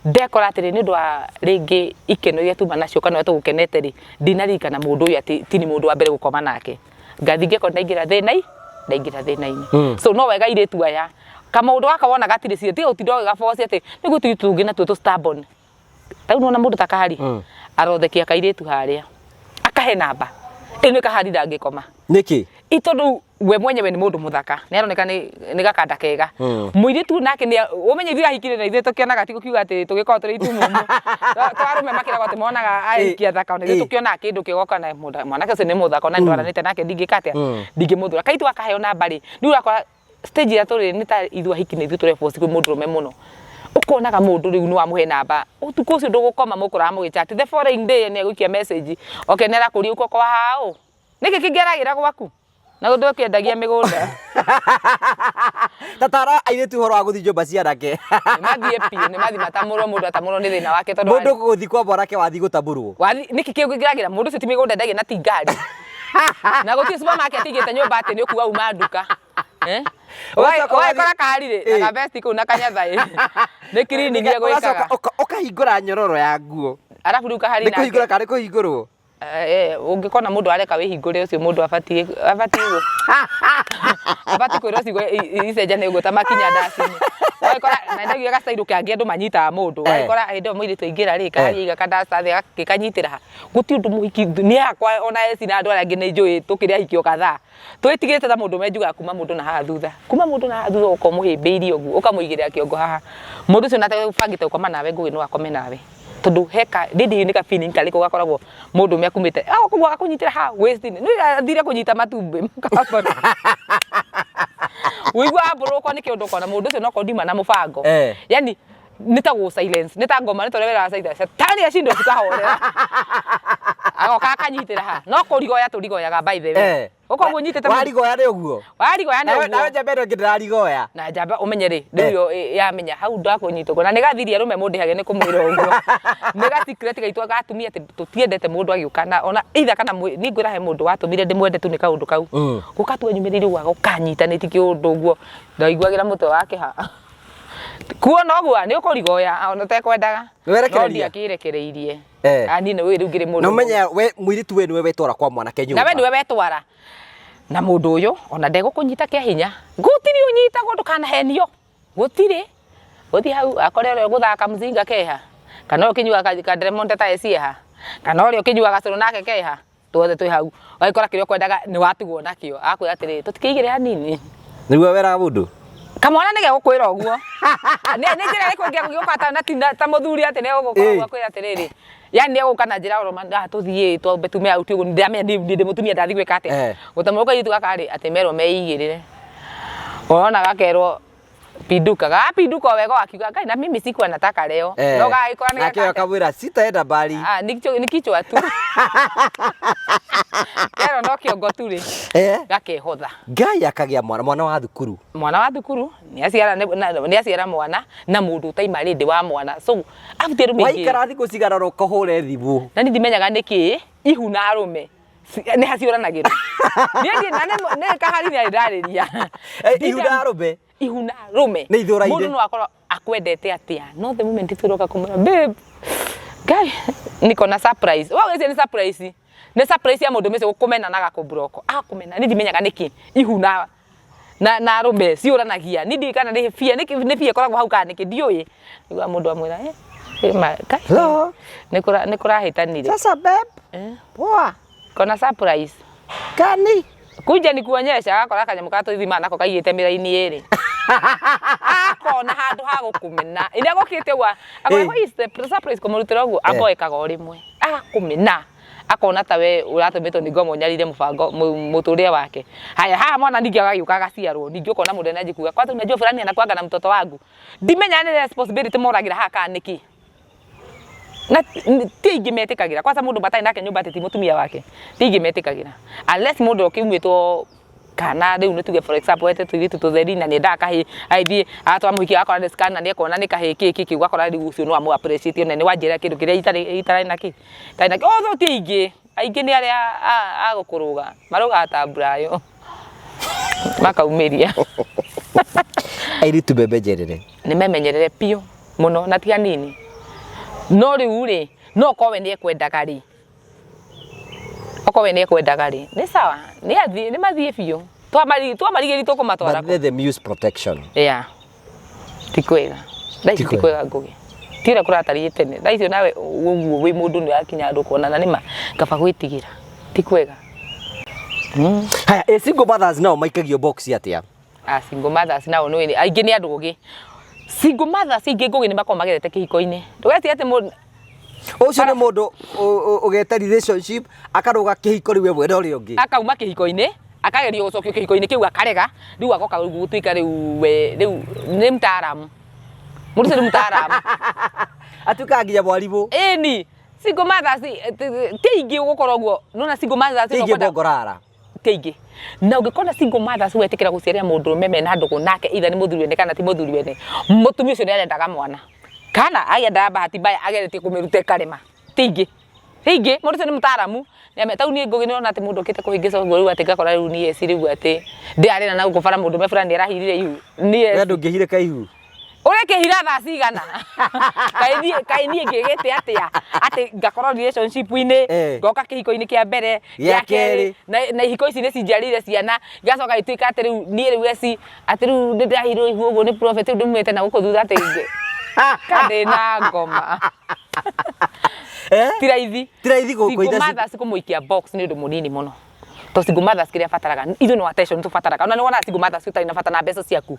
ndekora atiri ni ndo wa ringi ikeno iria tuma nacio kana wetu gukenete ri ndinarikana mundu uyu ati tini mundu wa mbere gukoma nake ngathinge ko ndaingira thina-ini so no wega iretu aya kama mundu akawona gatiri cie tiga utindo gaboci ati ni gututungi na tu stubborn tau no na mundu takahari arothekia kairetu haria akahe namba ino kahari ndangikoma niki itondu we mwenyewe ni mundu muthaka ni aroneka ni gakanda kega muiritu nake ni umenye thira hikire na ithe tukionaga tigo kiuga ati tugikora turi itu mumu twarume makira gwate monaga aikia thaka ona tukiona kindu kigoka na mwanake ucio ni muthaka na ndwaranite nake ndingikatia ndingimuthura kaitu akaheo namba ri ni urakora stage ya turi ni ta ithwa hiki ni ithu turi force kwi mundu rume muno ukonaga mundu riu ni wa muhe namba utuko ucio ndugukoma mukura mugichat the following day ni agukia message okay nera kuri uko kwa hao niki kingeragira gwaku na gundu kiendagia migunda tatara airetu horo aguthi jomba ciarake mathie pio ni mathi matamurwo mundu atamurwo ni thina wake tondu mundu guthi kwa borake wathi gutaburwo wathi niki kingeragira mundu cio ti migunda ndagia na ti ngari na guti supermarket igite nyumba ati ni ukuwa uma nduka Oi kora karire na vesti kuna kanyathai ni clinic ya gwikaga ukahingura nyororo ya nguo arafu riu kahari nake kuhingura kare kuhingurwo ungikona mundu areka wihingure ucio mundu abati kwirwo cigo icenja ni guta makinya ndacini waikora na ndagia gacairu kangi andu manyitaga mundu waikora ndo mwiri twaingira ri kahari iga kandasa thi gikanyitira guti undu muhiki ni akwa ona eci na andu aria ngi ni njui tukiria hikio kadhaa twitigite ta mundu menjuga kuma mundu na haha thutha ukomuhimbiirie uguo ukamuigirira kiongo haha mundu ucio nate bangite ukoma nawe ngugi no akome nawe tondu heka ndindi ni ka feeling kali ko gakoragwo mundu me akumite kugwa gakunyitira ha waste ni athire kunyita matumbi mukabara wigwa aburo ko ni kiondu kona mundu ucio no ko ndima na mubango yani nitago silence nitangoma nitorewera silence tani acindo cikahorera agoka akanyitira ha no kurigoya turigoyaga by the way uko munyitete warigoya ni uguo ni uguo na njamba ndo ndirarigoya na njamba umenyere ndio yamenya hau ndakunyitwo na nigathiria rume mundi hage ni kumwira uguo niga secret gaitwa gatumia ati tutiendete mundu agiukana ona either kana ni ngwira he mundu watumire ndimwende tu ni kaundu kau gukatua nyumiriri gwa gukanyita ni tiki undu uguo ndaiguagira mutwe wake ha kuona ogwa ni ukurigoya ona tekwendaga no ndiakirekereirie ani ni we riu ngiri mundu no menya we mwiritu we niwe wetwara kwa mwanake nyumba na we niwe wetwara na mundu uyu ona ndegũkũnyita kia hinya gutiri unyita gundu kana henio gutiri uthi hau akore ore guthaka mzinga keha kana ukinyua ka Diamond ta ecia kana ore ukinyua gacuru nake keha tuothe twi hau waikora kirio kwendaga ni watigwo nakio akwira atiri tutikigire hanini niwe wera mundu kamwana nige gukwira uguo ne njira riko ngioka ta muthuri ati ne gukorwo kwira atiriri yani ne guka na njira roma tuthie twambe tume auti uguo ndamenya ndi mutumia ndathi gwika ate gutamuka yitu gakari ati mero meigirire ona gakerwo pinduka wega akiuga ngai na mimi siku anataka leo no gaikora ni akio kabwira sitaenda bali nikichwa tu kero no kiongo turi gakehotha ngai akagia mwana wa thukuru ni aciara mwana na mundu utaima rindi wa mwana so after me waikara thiku cigaroro kohore thibu na ndimenyaga niki ihu na arume ne haciuranagira ni ne kahari ni ndariria ihu na arume ni ithuraide mundu no akorwo akwendete atia no the moment turoka kumura babe guy niko na surprise wa ni surprise ya mundu mese gukumena na gakubroko akumena ni ndimenyaga niki ihu na arume ciuranagia ni ndikana ni fia ni fia koragwo hau kana niki ndiui nigwa mundu amwira hello nikura hitanire sasa babe poa kona surprise kani kuja nikuonyesha akora kanyamu ka tuthima nako kaiyete miraini eri akona handu ha gukumena ina gukite wa akora is the surprise kumurutira uguo akoekaga rimwe akumena akona tawe uratumito ni ngomo nyarire mubango muturia wake haya ha mwana ningi agagiuka gaciarwo ningi ukona mundu na njikuga kwa tunajua fulani anakuaga na mtoto wangu ndimenya ni responsibility moragira haka niki na tingi metikagira kwanza mundu batai nake nyumba tete mutumia wake tingi metikagira unless mundu okimwitwo kana riu nituge for example ete tuitu tutheri na ni ndaka hi aithie atwa muhiki akora ni scan na ni ekona ni kahe kiki gwakora riu ucio no amu appreciate ne wanjira kindu kiria itari naki otho tingi aingi ni aria agukuruga maruga atambrayo makaumiria airi tubebejerere ni memenyerere pio muno na tia nini no riu ri no kowe ni ekwendaga ri okowe ni ekwendaga ri ni sawa ni athie ni mathie bio twamarigeri tukumatwara but the muse protection tikwega dai tikwega ngugi tira kuratari tene dai cio nawe uguo wi mundu ni akinya andu kuonana nima kaba gwitigira tikwega haya single mothers now maikagio box atia single mothers now no aingi ni andu ugi single mothers ingi ngugi ni makomagerete kihiko-ini ndugeti ati mundu ucio ni mundu ugeta relationship akaruga kihiko riwe mwena uri ungi akauma kihiko-ini akageria gucokio kihiko-ini kiu akarega riu agoka gutuika riu ni mtaaramu mundu ni mtaaramu atuka nginya mwarimu ni single mothers tingi ugukorwo guo nona single mothers tingi bongorara tingi na ungikona single mothers wetikira guciaria mundu meme na ndugu nake itha ni muthuri wene kana ti muthuri wene mutumi ucio ni arendaga mwana kana agenda bahati mbaya agerete kumirute karema tingi mundu ni mtaaramu ni ameta uni ngugi nona ati mundu ukite kuhingica uguo riu ati gakora riu ni esi riu ati ndiarina na gukubara mundu me fulani arahirire ihu ni esi ndu ngihire kaihu ureke hira tha cigana kaini ngigete atia ati ngakora relationship ini ngoka kihiko-ini kia mbere ya keri na ihiko ici ni cinjarire ciana gacoka ituika ati riu ni riu eci ati riu ndahirwo ihu uguo ni prophet ndumite na guku thutha ati kande na ngoma tiraithi gukuitha mothers kumuikia box ni undu munini muno to single mothers kiria fataraga ithu no attention tu fataraga ona ni wona single mothers utari na fatana mbeca ciaku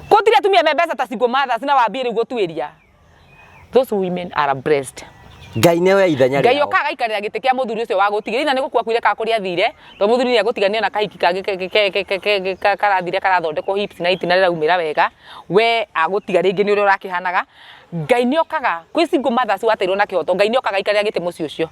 kotire atumia me mbeca ta single mothers na wambie riu gutwiria those women are blessed ngai newe ithanya ngai okaga ikarira gite kia muthuri ucio wa gutigirira ni gukua kuire ka kuria thire to muthuri ni agutigania na kahiki kangi karathire karathondekwo hips na itina riraumira wega we agutiga ringi ni uria urakihanaga ngai ni okaga kwi single mothers wateirwo na kihoto ngai ni okaga ikarira gite mucio ucio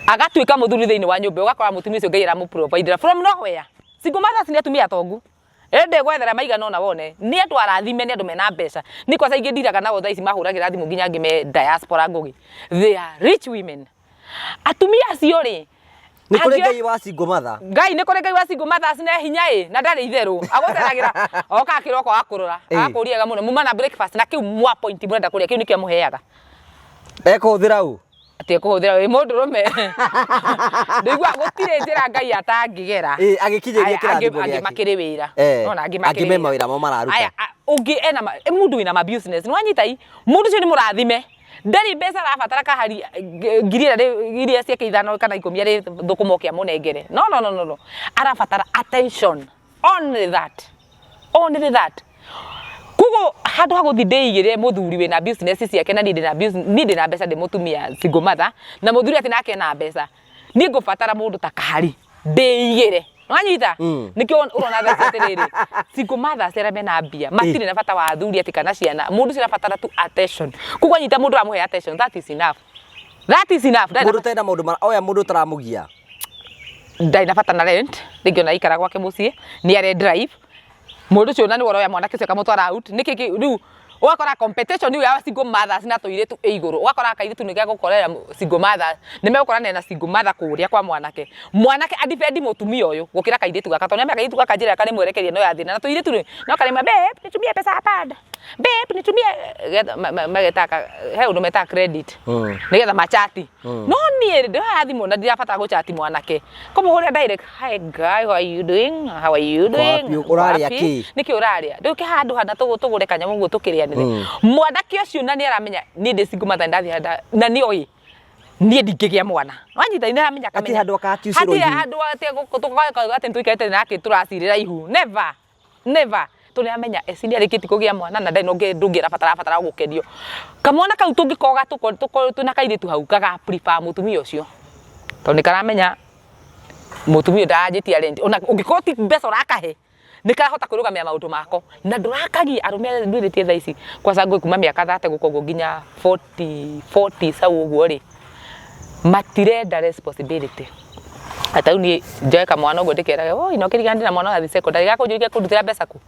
agatuika muthuri thiini wa nyumba ugakora mutumia ucio ngai aramu provide from nowhere single mothers ni atumia atongu ende gwethera maigana ona wone ni andu arathime ni andu mena mbeca ni kwa saingi ndiraga nao thaici mahuragira thimu nginya ngime diaspora ngugi they are rich women atumia acio ri ni kuri ngai wa single mother ngai ni kuri ngai wa single mothers ne hinya na ndari itheru agoteragira oka kiroko akurura akuriaga muno muma na breakfast na kiu mwa point murenda kuria kiu nikio muheaga ekuhuthira u ati kuhuthira wi mundu rume ndigwa gutire njira ngai atangigera agikinyeria kirathimo giake makiri wira nona angime mawira mo mararuta aya ungi ena mundu wina ma business ni wanyitai mundu cio ni murathime ndari mbeca rabatara kahari ngirira iria ciake ithano kana 10 ari thukumo kia munengere no arabatara attention only that kugo handu haguthi ndeigire muthuri wina business ciake na ndi na mbeca ndi mutumia single mother na muthuri ati nake na mbeca ni ngubatara mundu ta kahari ndeigire wanyita nikio urona tha atiriri single mother cera mena mbia matire na bata wa athuri ati kana ciana mundu cira batara tu attention kugo nyita mundu amuhe attention that is enough mundu tena mundu oya mundu taramugia ndai na bata na rent ngiona ikara gwake mucie ni are drive mundu cio na ni woroya mwana kicio kamutwara out niki riu wakora competition ni ya single mothers na toire tu iguru wakora kairi tu ni gya gukorera single mothers ni megukorana na single mother kuria kwa mwanake adifendi mutumia uyu gukira kairi tu gaka tonya kairi tu gaka njira kane mwerekeria no ya thina na toire tu no kare babe nitumie pesa pada babe nitumie magetaka he undu meta credit nigetha machati no ni ndo athimo na ndirabata guchati mwanake komo huria direct hi guy how are you doing uraria ki niki uraria nduke handu hana tugure kanyamu guo tukirianire mwanake ucio na ni aramenya ni ndi single mother ndathi handa na ni oi nie ndingigia mwana wanyita ina amenya kamenya handu akakiuciro ihu handu ate gutuka ate ntuikete nake turacirira ihu never tuni amenya esindi arikiti kugia mwana na ndai nonge ndungira batara gukenio kamwana kau tungikoga tuna kairi tu hau kaga prefer mutumia ucio toni karamenya mutumia ndajitia rent ona ungikoti mbeca urakahe nikahota kurugamia maundu mako na ndurakagi arumia ndwiritie thaici kwa sababu kuma miaka 30 gukongo nginya 40 sau uguo ri matirenda responsibility atau ni njoeka mwana uguo ndikeraga oi no kirigandi na mwana wa secondary gakunjurikia kundutira mbeca ku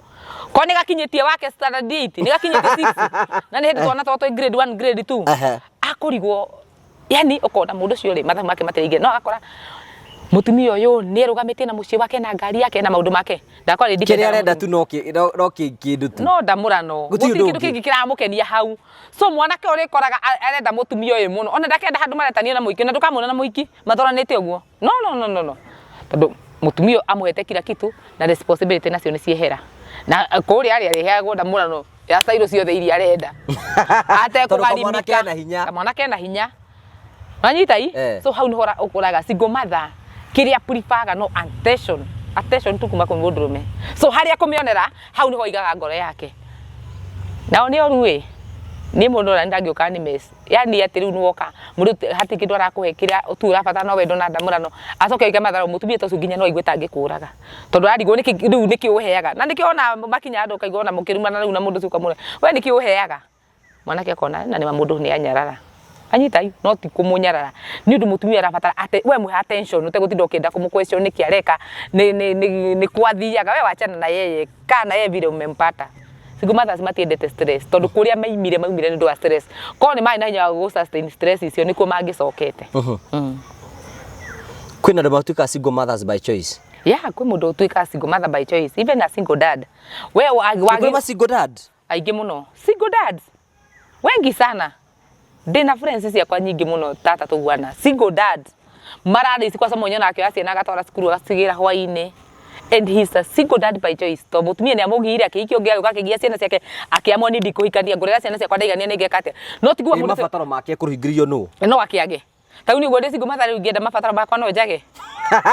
ko ni gakinyitie wake standard 8 ni gakinyitie 6 na ni hindi twana toto grade 1 grade 2 akurigwo yani ukona mundu cio ri mathamu make matirige no akora mutumia uyu ni arugamitie na mucie wake na ngari yake na maundu make ndakora ndikira kiri arenda tu no kindu tu no ndamurano gutindu kingi kiramukenia hau so mwanake uri koraga arenda mutumia uyu muno ona ndakenda handu maretania na muiki na ndukamuna na muiki mathoranite uguo no tondu mutumia amuhete kila kitu na responsibility nacio ni ciehera na kuri ari heagwo ndamurano ya sairo ciothe iria arenda ate kugarimika mwanake na hinya wanyita so hau ni hora ukuraga single mother kiria preferga no attention tu kuma kwa mundurume so haria kumionera hau ni ho igaga ngoro yake nao ni oruwe ni mundu ra ndangioka ni mess yani ati riu nuoka mundu hati kindu arakuhe kiria utura bata no wendo na ndamurano acoke ike matharo mutumia to nginya no igwe tangikuraga tondu arigo niki riu niki uheaga na niki ona makinya andu kaigwa na mukiruma na riu na mundu cuka mure we niki uheaga mwanake akona na ni mundu ni anyarara anyita yu no ti kumunyarara ni undu mutumia arabatara ate we muhe attention utegutinda ukenda kumu question niki areka ni kwathiaga we wachana na yeye kana yeye vile umempata single mothers matiendete stress tondu kuria maumire ni ndo stress ko ni mai na hinya go sustain stress icio nikuo mangicokete kwina ndo matuika single mothers by choice kwi mundu utuika single mother by choice even a single dad we wagi single dad aige muno single dads wengi sana ndina friends ciakwa nyingi muno tata tuguana single dad marari isi kwa sababu mwenye nake aciana agatwara cukuru agacigira hwaini and he's a single dad by choice to mutumia ni amugire akikio ngia ugakigia ciana ciake akiamwa ni ndikuhikania ngorera ciana ciakwa ndaigania ni ngekate no tiguo mundu mabataro make kuruhingirio no akiage tau ni gwende single mother ngienda mabataro makwa no njage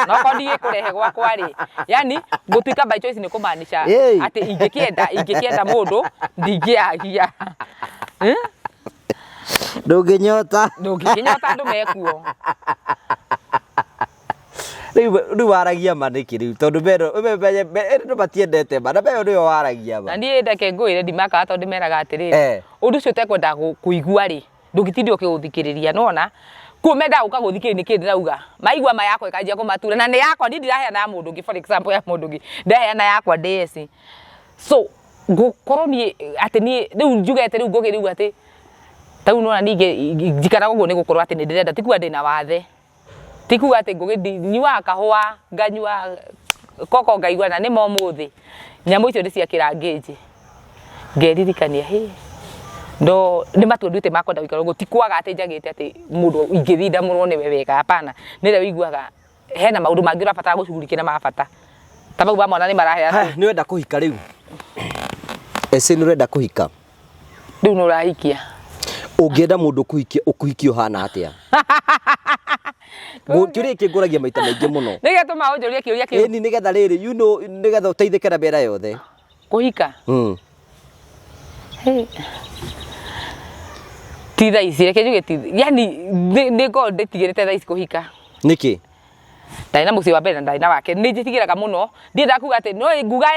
no ko ndie kurehe gwakwa ri yani gutuika by choice ni kumaanisha ati ingikienda mundu ndingiagia ndunginyota andu mekuo riu waragia maniki riu tondu ndo matiendete mana beyo ndio waragia na ndie ndeke nguire ndimaka tondu meraga atiriri undu cio tekwenda kuigua ri ndugitindi ukiuthikiriria nona kumenda ukaguthikiri niki ndirauga maigua mayako ikanjia kumatura na ni yakwa ndiraheana ya mundu ngi for example ya mundu ngi ndaheana yakwa DS so gukorwo ni ati ni riu njugete riu ngugiriu ati tau no ninge njikara uguo ni gukorwo ati ni ndirenda tikuwa ndina wathe tikuwa ati nyua kahua nganyua koko ngaigua na ni mo muthi nyamu icio ndiciakira ngeji ngeririkania ndo ni matu ndute makonda wikaro go tikwaga ati njagite ati mundu ingithinda muno ni wega hapana ni re wiguaga hena maundu mangi rabatara gucugurikira mabata tabau ba mwana ni marahe ni wenda kuhika riu ese ni wenda kuhika riu no rahikia ungienda mundu kuhikia ukuhikio hana atia Kiuria kinguragia maita maingi muno nigetuma unjurie kiuria kiu ni nigetha riri you know nigetha uteithike na mbera yothe kuhika Titha ici reke njuge ti yani nĩ ngo ndĩtigĩrĩte thaa ici kũhika nĩkĩ ndari na mũciĩ wa mbere na ndari na wake nĩ njĩtigĩraga mũno ndiendaga kuga atĩ no nguga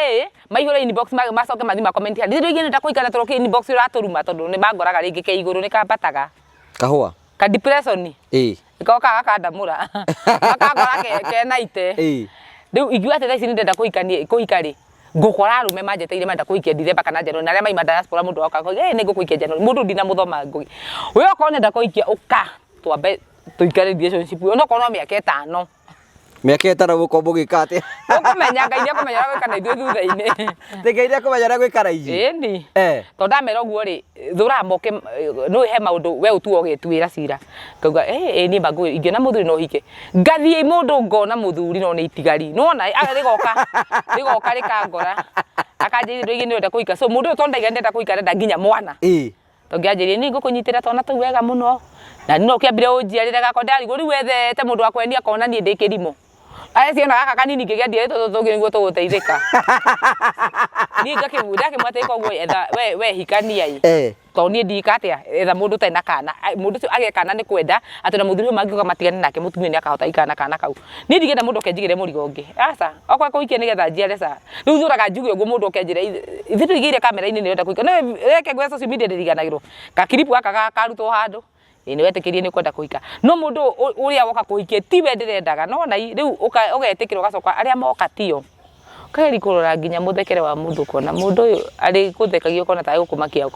maihũre inbox macoke mathi ma comment ndĩ rĩngĩ nenda kũikara toro kĩ inbox ũratũruma tondũ nĩ mangoraga rĩngĩ ke igũrũ nĩ kambataga kahũa ka depression ikoka gakandamũra akangora ke naite rĩu ingiuga atĩ thaa ici nĩ ndenda kũhika rĩ ngũkora arume manjeteire manda kũhikia December kana January na arĩa maima diaspora mũndũ oka nĩ ngũkũhikia January mũndũ ndina mũthoma ngũgi we okorwo nenda kũhikia ũka twambe tũikare relationship ona okorwo no mĩaka 5 mĩaka 5 gũkombo gĩka atĩa ũkũmenya Ngai nĩakũmenya gwĩka na ithuĩ thutha-inĩ Ngai nĩakũmenya gwĩka ici ĩni tondũ ndamera ũguo rĩ thũra moke no he maũndũ we ũtuo ũgetuĩra cira ngauga niĩ mangũ ingĩona mũthuri no hike ngathiĩ mũndũ ngona mũthuri no nĩ itigari nona rĩgoka rĩkangora akanjĩrĩria ndũ igĩ nĩenda kũhika so mũndũ ũyũ tondaiga ndenda kũhika ndenda nginya mwana tongĩanjĩrĩria nĩ ngũkũnyitĩra twana tũu wega mũno na no kĩambire ũnjiarĩre gako ndarigũ rĩu wethete mũndũ wa kwenia akona niĩ ndĩ kĩrimũ ciona gaka kanini ngĩgĩandia tũtũ nĩguo tũgũteithĩka niĩ ngakĩmwatĩka ũguo etha we hikania tondũ niĩ ndika atĩa etha mũndũ ũtarĩ na kana mũndũ ũcio agĩa kana nĩ kwenda atĩ na mũthuri ũyũ mangĩũka matigane nake mũtumia nĩ akahota ikana kana kau niĩ ndigenda mũndũ okenjigĩre mũrigo ũngĩ aca okwa kũhikia nĩgetha njiare ca rĩu thũraga njuge ũguo mũndũ okenjĩra ithuĩ tũigĩire kamera-inĩ nĩrenda kũhika no reke ngwe social media ndĩriganagĩrwo gakiripu gaka karutwo handũ nĩ wetĩkĩrie nĩ kwenda kũhika no mũndũ ũrĩa woka kũhikia tiwe ndĩrendaga no na rĩu ũgetĩkĩra ũgacoka arĩa moka tio kaeri kũrora nginya mũthekere wa mũndũ kona mũndũ ũyũ arĩ gũthekagia kona ta gũkũmakia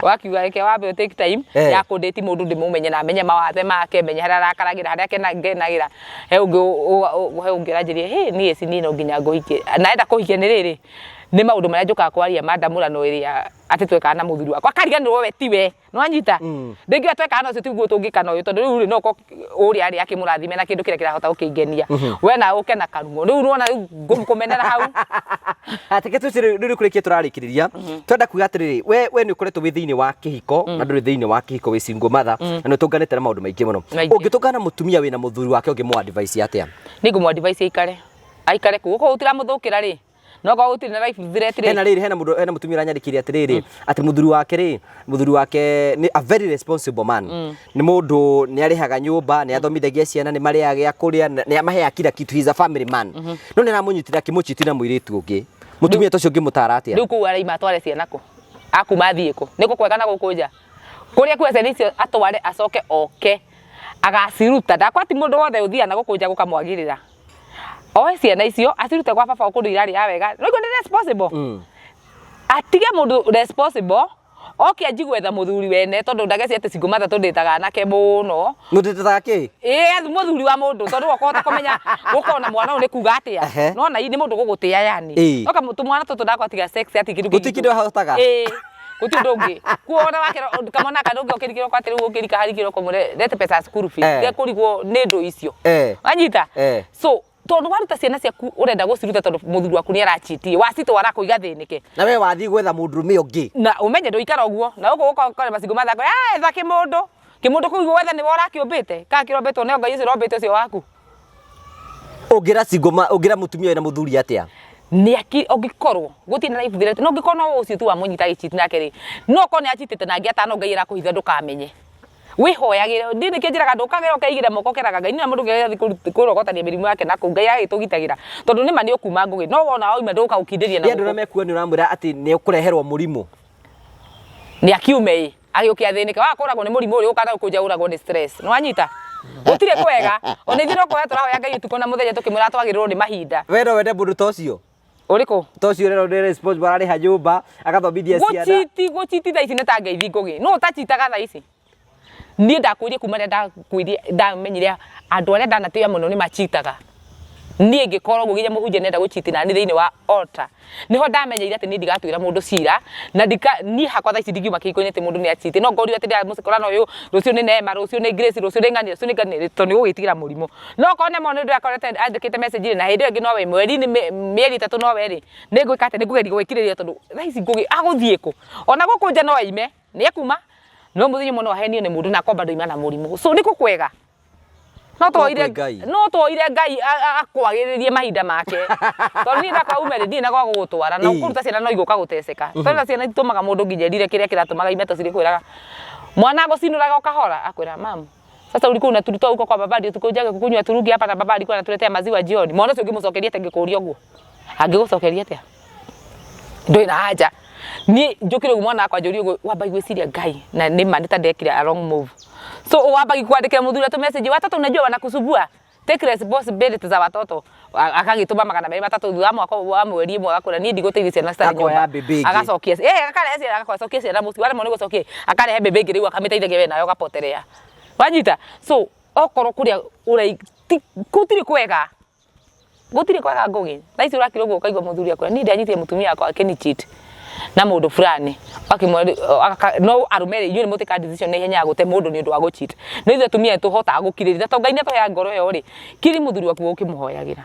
wakiuga reke wambe take time ya kũndĩti mũndũ ndĩmũmenye na amenye mawathe make menye harĩa arakaragĩra harĩa kenagĩra he ũngĩ ranjĩrie niĩ eci niĩ no nginya ngũhikie na enda kũhikia nĩ rĩrĩ nĩ maũndũ marĩa njũkaga kwaria mandamũrano ĩrĩa atĩ twekaga na mũthuri wakwa akariganĩrwo we tiwe nĩwanyita ndĩngiuga twekaga na ũcio tiguo tũngĩka na ũyũ tondũ rĩu no ũrĩa arĩ akĩmũrathime na kĩndũ kĩrĩa kĩrahota gũkĩngenia we na ũke na karumo rĩu nĩwona ngũkũmenera hau atĩke tũci rĩu kũrĩkia tũrarĩkĩrĩria twenda kuga atĩrĩrĩ we nĩ ũkoretwo wĩ thĩinĩ wa kĩhiko na ndũrĩ thĩinĩ wa kĩhiko wĩ single mother na nĩ ũtũnganĩte na maũndũ maingĩ mũno ũngĩtũngana mũtumia wĩna mũthuri wake ũngĩmũ advice atĩa nĩ ngũmũ advice aikare kũu ũkorwo ũtiramũthũkĩra rĩ no kwa gũtirĩ na life threat rĩ hena rĩrĩ hena mũtumia ũranyandĩkĩire atĩrĩrĩ atĩ mũthuri wake nĩ a very responsible man nĩ mũndũ nĩ arĩhaga nyũmba nĩ athomithagia ciana nĩ marĩaga gĩa kũrĩa nĩ amaheaga kila kitu he is a family man no nĩ aramũnyitĩra akĩmũchiti na mũirĩtu ũngĩ mũtumia ta ũcio ũngĩmũtara atĩa rĩu kũu araima atware ciana kũ akuma thiĩ kũ nĩ gũkwega na gũkũ nja kũrĩa kuo ciana icio atware acoke oke agaciruta ndakwati mũndũ wothe ũthiaga na gũkũ nja gũkamwagĩrĩra oe ciana icio acirute kwa baba ũkũndũ irarĩ wega no nĩ responsible atige mũndũ responsible oke anjigwetha mũthuri wene tondũ ndageci atĩ single mother tũndĩtaga anake mũno mũndĩtaga kĩ mũthuri wa mũndũ tondũ ũkahota kũmenya gũkorwo na mwana ũyũ nĩ kuga atĩa no na nĩ mũndũ gũgũtĩa yani oka tũmwana tũtũ ndakwatiga sex ati kĩndũ gũtikĩndũ ahotaga gũtirĩ ũndũ ũngĩ kuona kamwana kanũ ũngĩ ũkĩrikĩrwo kwa atĩrĩu ũngĩrika harikĩrwo kũmũre rete pesa school fees gekũrigwo nĩ ndũ icio wanyita so tondũ waruta ciana ciaku ũrenda gũciruta tondũ mũthuri waku nĩ arachitie wacitwara kũiga thĩnĩke na we wathiĩ gwetha mũndũrũme ũngĩ na ũmenye ndũikara ũguo na gũkũ gũkorwo macingo mathako etha kĩmũndũ kũu wetha nĩwe ũrakĩũmbĩte ka kĩrombĩtwo nĩ Ngai ũcio ũrombĩte ũcio waku ũngĩra mũtumia wĩna mũthuri atĩa nĩ ũngĩkorwo gũtirĩ na life threat no ũngĩkorwo no ũcio tu wamũnyita gĩchiti nake rĩ no ũkorwo nĩ achitĩte na angĩ atano Ngai arakũhitha ndũkamenye wihoyagire ndini kinjiraga ndukagera ukaigire moko keraga Ngai na mundu gethi kurogotania mirimu yake na Ngai agitugitagira tondu nima ni ukuma ngugi no wona oima nduka ukindiria na ndu ramekuo ni uramwira ati ni ukureherwo murimu ni akiume agiukia thinika wa kuragwo ni murimu uri ukana kuja uragwo ni stress no anyita gutire kwega ona ithiro kwa turahoya Ngai utuko na muthenya tukimwira twagirwo ni mahinda wendo wende mundu tocio uriko tocio rero ni responsible arariha nyumba agathomithia ciana guchiti tha ici nita Ngeithi ngugi no utachitaga tha ici ni ndakwirie kuma ndakwirie ndamenyire andu aria ndanatia muno ni machitaga nie ngikorwo gugiye muhunje nenda guchiti na ni thiini wa altar niho ndamenyeire ati ni ndigatwira mundu cira na ni hakwa tha ici ndingiuma kihiko-ini ati mundu ni achiti no ngorio ati ndia mucikorano uyu rucio ni Neema rucio ni Grace rucio ni Ng'ania rucio ni Ng'ania to ni gugitigira murimu no kone mo ni ndakorete andikite message na hindi ingi no we mweri ni mieri 3 no we ri ni ngwika ati ni ngugeri gwikiriria tondu tha ici ngugi aguthie ku ona gukunja no aime ni akuma no muthinyi muno henio ni mundu na komba ndoima na murimu so niko kwega no twoire Ngai akwagiririe mahinda make tondu ni ndaka umere ndi na gwa gutwara na kuruta ciana no iguka guteceka tondu ciana itumaga mundu nginyerire kiria kiratumaga imeto ciri kwiraga mwana gucinuraga ukahora akwira mamu sasa ulikuwa unaturuta huko kwa babadi tukujaga kukunywa turungi hapa na babadi kwa anatuletea maziwa jioni mwana ucio ngimucokeria te ngikuria uguo angigucokeria atia ndoi na haja ni njukire mwana akwa njuri uguo wamba gwiciria Ngai na ni manita ndekire a wrong move so wamba gikwandikira muthuri tu message watoto unajua wanakusubua take responsibility za watoto akagituma magana meri matatu thutha mwaka wa mweri mwe akora ni ndiguteithi ciana cia nyumba agacokia akarehe agacokia ciana muci wale mone gucokia akarehe bebe ngiri akamiteithagia we nayo gapoterea wanyita so okoro kuria urai gutiri kwega ngugi thaici urakira uguo kaigwa muthuri akora ni ndanyitie mutumia akwa akeni cheat na mundu fulani akimwari no arumere inyuĩ mutika decision na ihenya gute mundu ni undu wa gucheat no ithe tumia tuhota gukirĩrĩra to Ngai nĩatoya ngoro yo ri kiri muthuri waku ukimuhoyagira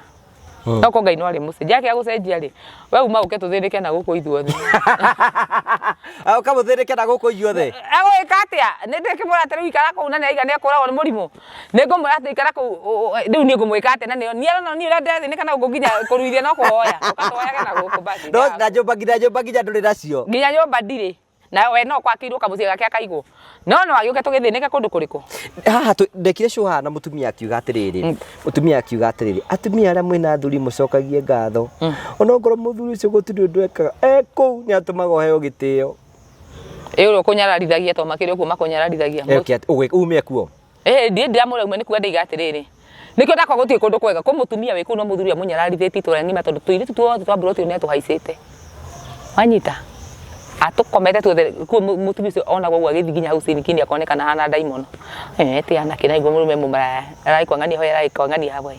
Noko Ngai no ari mucenjia yake agucenjia ri we uma uke tuthirike na guku ithuothe au kamuthirike na guku ithuothe agwika atia ni ndikimura atari wikara kuu na neiga ni akoragwo ni murimu ni ngumura ati ikara kuu riu ni ngumwika ati na ni ni ura ndethini kana nguginya kuruithia no kuhoya ukatoyage na guku basi no na njomba nginya nduri nacio nginya nyomba ndiri na we no kwakirwo kamucie gake akaigwo no agiuke tugithinike kundu kuriku haha ndekire show na mutumia akiuga atiriri mutumia akiuga atiriri atumia aria mwina thuri mucokagie ngatho ona ngoro muthuri ucio gutiri undu ekaga eko ni atumaga heo gitio ero kunyararithagia to makiri kuo makunyararithagia ume kuo ndiramura ume ni kuga ndiga atiriri nikio ndakwa gutie kundu kwega ko mutumia we kuno muthuri amunyararitheti to ngima tondu tuiri tuothe twamburotio ni atuhaicite wanyita atukomete tuothe ku mutumia ucio ona gwa githiginya hau cinikini akonekana hana daimono eti ana kina igwo murume mumara arai kwangania hoya arai kwangania hapo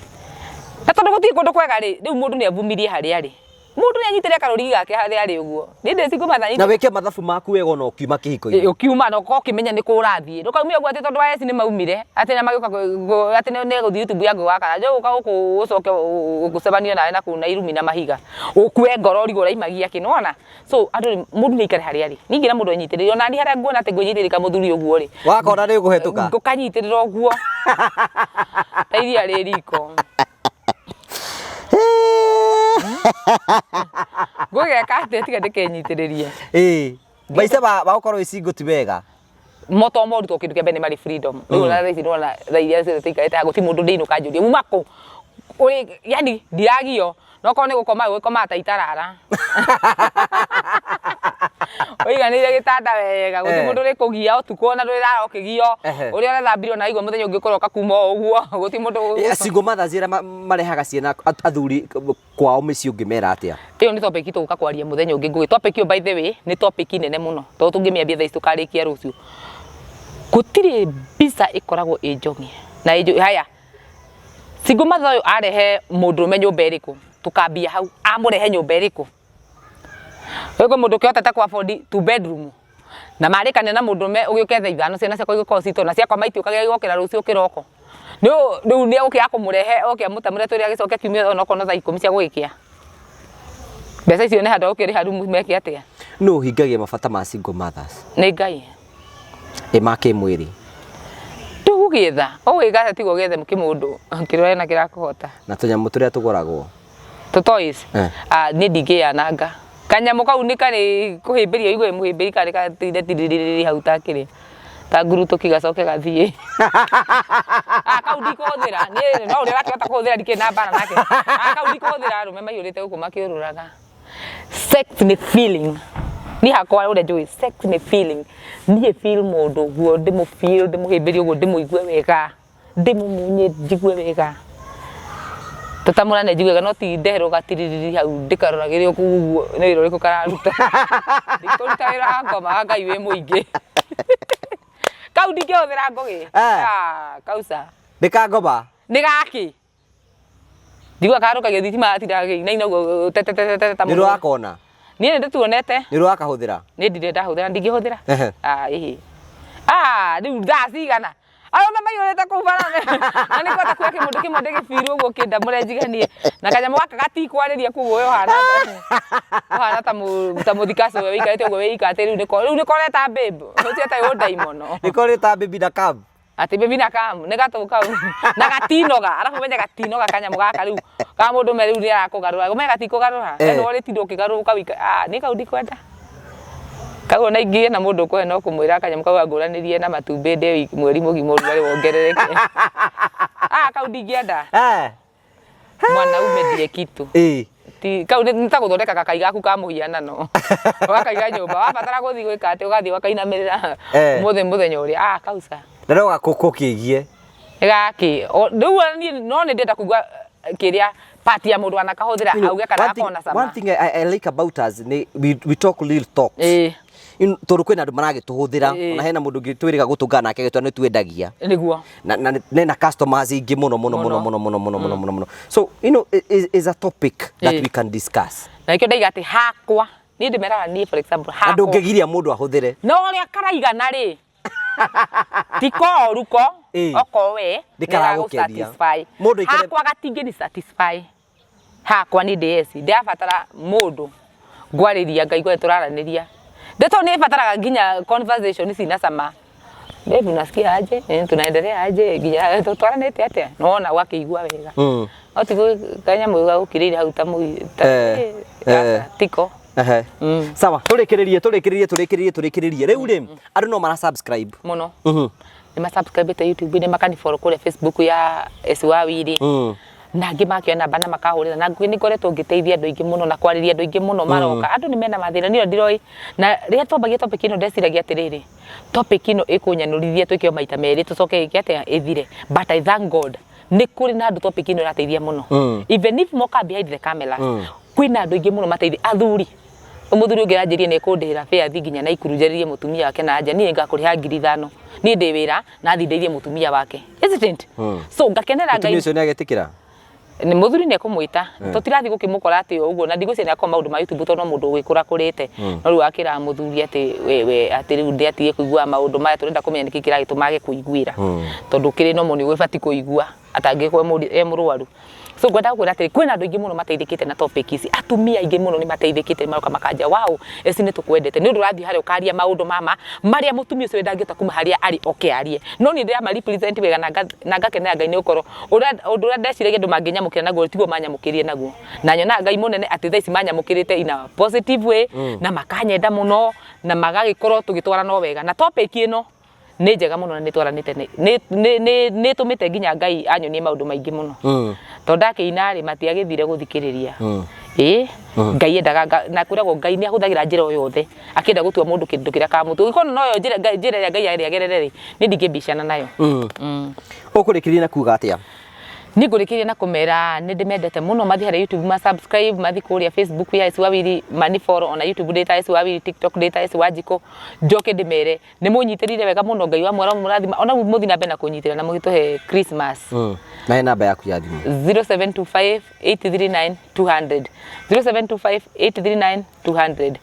na tondu gutie kundu kwega ri riu mundu ni avumirie hari ari mundu ni anyitire karuri gake hari ari uguo ni ndeci kumatha na weke mathabu maku wega no kiuma kihiko-ini ukiuma no ko kimenya ni kurathie ndukaumia uguo ati tondu esi ni maumire ati na magiuka ati ne guthii YouTube yangu wakara njo uka guku ucoke gucebania nawe na kuna irumi na mahiga ukue ngoro rigo raimagia kinona so andu mundu ni ikare hari ari ningi na mundu anyitire ona ni haria nguona ati ngunyitirika muthuri uguo ri wakona ni guhetuka ngukanyitirira uguo tairia ri riko Gweka ati tiga ndikenyitirĩrie maica ba ukorwo icingo ti wega moto moru to kindu kembe ni mari freedom riu na raici ndona thaia cio tikarete guti mundu ndinu kanjuria mumako uri yani ndiragio no ko ni gukoma ta itarara oiganire gitanda wega guti mundu ri kugia utuko na ndurira ukigio uri ora thambirio na igwa muthenya ungikoroka kuma uguo guti mundu single mothers ira marehaga ciana athuri kwao mici ungimera atia iyo ni topic tuguka kwaria muthenya ungi ngugi topic yo by the way ni topic nene muno to tungimiambia thaa ici tukarikia rucio gutiri bisa ikoragwo injongi na haya single mother uyu arehe mundu me nyumba iriku tukambia hau amurehe nyumba iriku wego mundu kiotete kwa afford 2 bedroom na marikane na mundu me ugiuke thaa ithano ciana ciakwa igukoo cito na ciakwa maiti ukagia igokira rucio kiroko riu ni ukia kumurehe ukia mutamure turi agicoke kiumia ona kono thaa 10 cia gugikia mbeca icio ni handu ukiri haru meke atia no hingagia mabata ma single mothers ni Ngai make mwiri tugugitha owiga tigo gethe mukimundu kirore na kirakuhota na tunyamu turia tugoragwo toys ni ndigia nanga kanyamu kau ni kari kuhimbiria igwe muhimbiri kari ka tinde hau takiri ta nguru tukigacoke gathie kau ndikuthira ni no uri rakihota kuthira ndike na bara nake kau ndikuthira rume maiyurite guku makiururaga sex ni feeling ni hakwa uri njui sex ni feeling ni feel mundu guo ndimu feel ndimuhimbiria guo ndimuigue wega ndimumunye njigue wega tutamura ne njigue no ti ndero gatiriri hau ndikaroragire okuguo ni wiro riku kararuta ndikuruta wira ngoma Ngai wi muingi kau ndikihũthĩra ngũgĩ kauca ndikangoma nĩ gaki ndigua karukagia thitima atindagĩinaina ũguo tetetetete ta mũndũ nĩ rwakona niĩ nĩ ndĩtuonete nĩ rwakahũthĩra nĩ ndirĩ ndahũthĩra ndingĩhũthĩra ĩhĩ rĩu thaa cigana arona maiyũrĩte kũu bara na nĩ kwenda kuoya kĩmũndũ kĩmwe ndĩgĩbirwo ũguo kĩndamũre njiganie na kanyamũ gaka gatikwarĩria kuguo ũhana ta mũthikaci ũrĩa wĩikarĩte ũguo wĩika atĩ rĩu nĩkoreta babe ũcio ta yũ ndaimono nĩkoreta baby na cam ati baby na kam ne gato kau na gatinoga arafu menye gatinoga kanya mugaka riu ka mundu me riu ni arakugarura umega tiko garura eno ri tindo kigarura kawika ni kaudi kwenda kau na ingie na mundu kwe no kumwira kanya mukau aguranirie na matumbi ndi mweri mugimo rugari wongerereke kaudi ngienda mwana umendie kitu ti kau nita guthondeka kakai gaku ka muhiana no wakaiga nyumba wabatara guthi gwika ati ugathi wakainamirira muthenya uri kausa ndero gakoko kigie gaki riu ni no ni ndenda kugwa kiria party ya mundu anakahuthira auge kana akona sama. One thing I like about us we talk little talks tondu kwina andu maragituhuthira ona hena mundu ngitwiriga gutunga nake gitwa ni twendagia niguo na customers ingi muno so is a topic that we can discuss na ikyo ndaiga ati hakwa ni ndimeraga ni for example hakwa andu ngegiria mundu ahuthire no ria karaiga na ri tiko ruko oko we ndikaragukendia mundu hakwa gatingi ni satisfy hakwa ni DS ndiabatara mundu gwariria ngai gwe turaraniria ndeto ni fataraga nginya conversation cina sama baby unasikia aje tunaendelea aje nginya tutaranete atia naona wakiigua wega otiko kanya mwiga ukirire hau tamu tiko sawa turikiririe riu ri andu no mara subscribe muno ni ma subscribe ta YouTube ni makani follow kule Facebook ya Eswawiri na ngi makiona bana makahurira na ngwi nikoretwo ngiteithia andu ingi muno na kwariria andu ingi muno maroka andu ni mena mathina nio ndiroi na ria twambagia topic ino ndeciragia atiriri topic ino ikunyanurithia twikio maita meri tucoke ikiate ithire but I thank God ni kuri na andu topic ino irateithia muno even if moka behind the camera kwina andu ingi muno mateithi athuri umuthuri ungi anjirie ni kundira fare nginya na ikurujeririe mutumia wake na anja ni ngakuriha 5,000 ni ndi wira na thindeirie mutumia wake isn't so ngakenera ngai mutumia ucio ni agetikira ni muthuri ne kumwita tutirathi gukimukora ati uguo na ndigũ ciana kwa maundu ma YouTube tono mundu gwikura kurite no riu akira muthuri ati we ati riu ndi atige kuigua maundu maya turenda kumenya niki kiragitumage kuiguira tondu kiri no muni gwibati kuigua atangikwe murwaru so gwenda kwira ati kwina andu ingi muno mateithikite na topic ici atumia ingi muno ni mateithikite maroka makanja wow esi ni tukwendete ni ndurathi hari ukaria maundu mama maria mutumia ucio ndangita kuma haria ari okiarie no ni ndia ma represent wega na ngakenera ngai ni ukoro ura ndeciragia andu manginyamukira naguo tiguo manyamukirie naguo na nyona ngai munene ati thaici manyamukirite ina positive way na makanyenda muno na magagikorwo tugitwara no wega na topic ino ni njega muno na nitwaranite ni tumite nginya ngai anyonie maundu maingi muno tondake inari matiagithire guthikiriria ngai endaga na kurego ngai ni ahuthagira njira o yothe akienda gutua mundu kindu kiria kamutu ikono no yo njira ya ngai ari agerereri ni ndingibicana nayo ukurikiria na kuga atia ni ngurikiria na kumera ni ndimendete muno mathi hari YouTube ma subscribe mathi kuria Facebook ya Eswawiri mani follow ona YouTube data Eswawiri TikTok data Eswajiko njoke ndimere ni munyitirire wega muno ngai wa mwara murathima ona muthi na bena kunyitirira na mugituhe Christmas na namba yaku ya thimu 0725 839 200 0725 839 200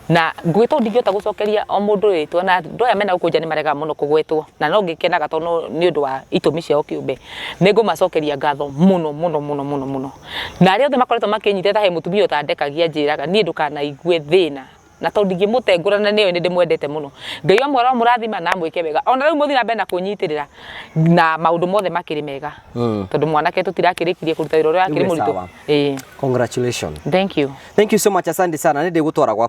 na ngwito ndigota gucokeria o mundu ritwa na ndoya mena gukunja ni marega muno kugwetwo na no ngikenaga tono ni undu wa itumi ciao kiumbe ningu macokeria ngatho muno na aria othe makoretwo makinyiteta he mutumia utandekagia njiraga ni ndukana igue thina na tondu ngimutengurana niyo ni ndimwendete muno ngai wa mwara murathima na mwike wega ona riu muthi na bena kunyitirira na maundu mothe makiri mega tondu mwanake tutirakirikirie kuruta wira uria akiri muritu congratulations thank you so much asante sana ni ndigutwara gwa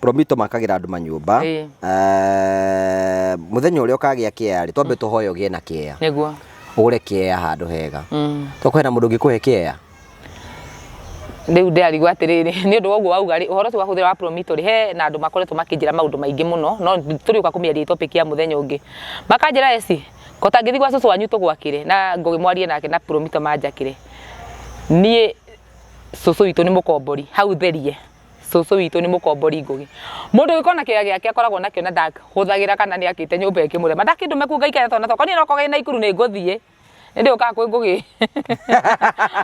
Promito makagira andu manyumba muthenya uria ukagia kiari twambe tuhoyo gie na kia niguo ugure kia handu hega tokwena mundu ngikuhe kia riu ndarigwa atiriri ni undu woguo wauga ri uhoro twahuthira wa Promito ri he na andu makoretwo makinjira maundu maingi muno no turiuka kumiaria topic ya muthenya ungi makanjira esi kotangithi gwa cucu wanyu tugwakire na ngugimwarie nake na Promito manjakire nie cucu witu ni mukombori hau therie cucu witu ni mukombori ngugi mundu gikona kia giake akoragwo nakio na ndak huthagira kana ni akite nyumba yake mure mandakindu mekunga ikare tona toko ni rokoge na ikuru ni nguthie ndi uka kwe ngugi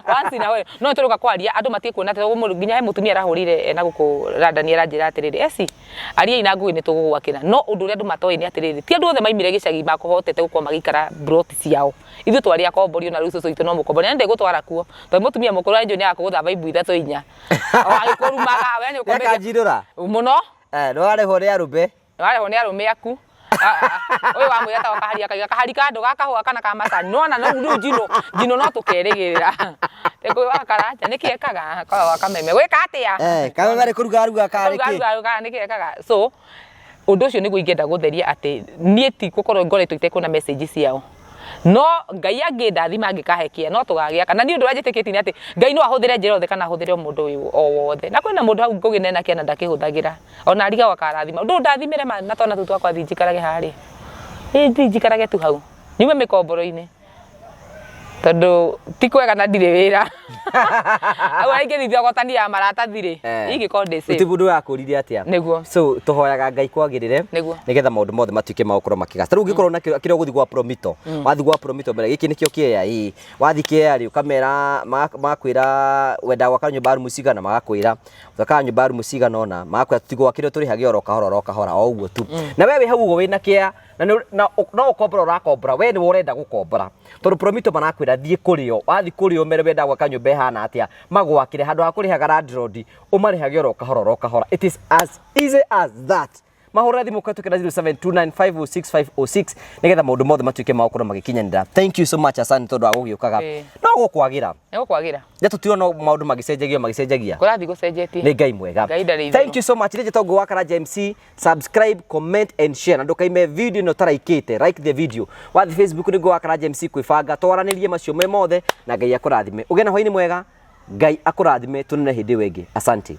wansi na we no turuka kwaria andu matikuona te nginya he mutumia arahurire na guku radani aranjira atiriri esi aria ina ngugi ni tugugwakira no undu ria andu matoi ni atiriri ti andu othe maimire gicagi makuhotete gukwa magikara broti ciao ithu twari akombori na rucio itu no mukombori na ndigutwara kuo to mutumia mukuru anjo ni akugutha vaibu 3 4 agikurumaga we ni ukombe kanjirura muno no ari hore arume arume aku Oyo wa mwira ta wakaharia kaiga kahari kando gakahwa kana ka macani nona no jino no tukerigirira teko wakaraja nikiekaga kwa wakameme weka atia kameme ari kuruga ruga kariki ruga nikiekaga so undu ucio niguo ingenda gutheria ati nie ti gukorwo ngoretwo itekuna message ciao no Ngai angindathima angikahekia no tugagia kana ni undu rajitikiti ni ati Ngai no ahuthire njira othe kana ahuthire mundu uyu o wothe na kwina mundu hau nguginena kiana ndakihuthagira ona ariga wakarathima undu ndathimire na twana tu twakwa thinjikarage hari thinjikarage tu hau nyume mikomboro-ini tondu ti kwega na ndire wira awa ingi thithia gotani ya marata thire igi kondese uti bundu yakuririe atia niguo so tuhoyaga Ngai kwagirire nigetha maundu mothe matuike magukorwo makigacira riu ngikorwo na kiro guthi gwa promito wathi gwa promito mbere giki nikio kiea wathi kiea ri ukamera makwira wenda gwaka nyumba rumu cigana magakwira thaka nyumba rumu cigana ona magakwira tutigwa kiro turi hagi oro kahora o uguo tu na wewe hau ugo wina kiea na no ukombora urakombora we ni urenda gukombora tondu promito manakwira thie kurio wathi kurio mere wenda gwaka nyumba ihana atia magwakire handu hakurihaga landlord umarihage oro kahora it is as easy as that mahora thimu kwa tukira 0729506506 nigetha maundu mothe matuike magukorwo magikinyanira thank you so much asante tondu agugiukaga no gukwagira ya tutiro no maundu magicenjagia kurathi gucenjetie ni Ngai mwega thank you so much rije tongu wakaraja MC subscribe comment and share na ndukaime video no taraikite like the video wathi Facebook ni wakaraja MC kwibanga twaranirie macio me mothe na Ngai akurathime ugena hoini mwega Ngai akurathime tunene hindi wengi asante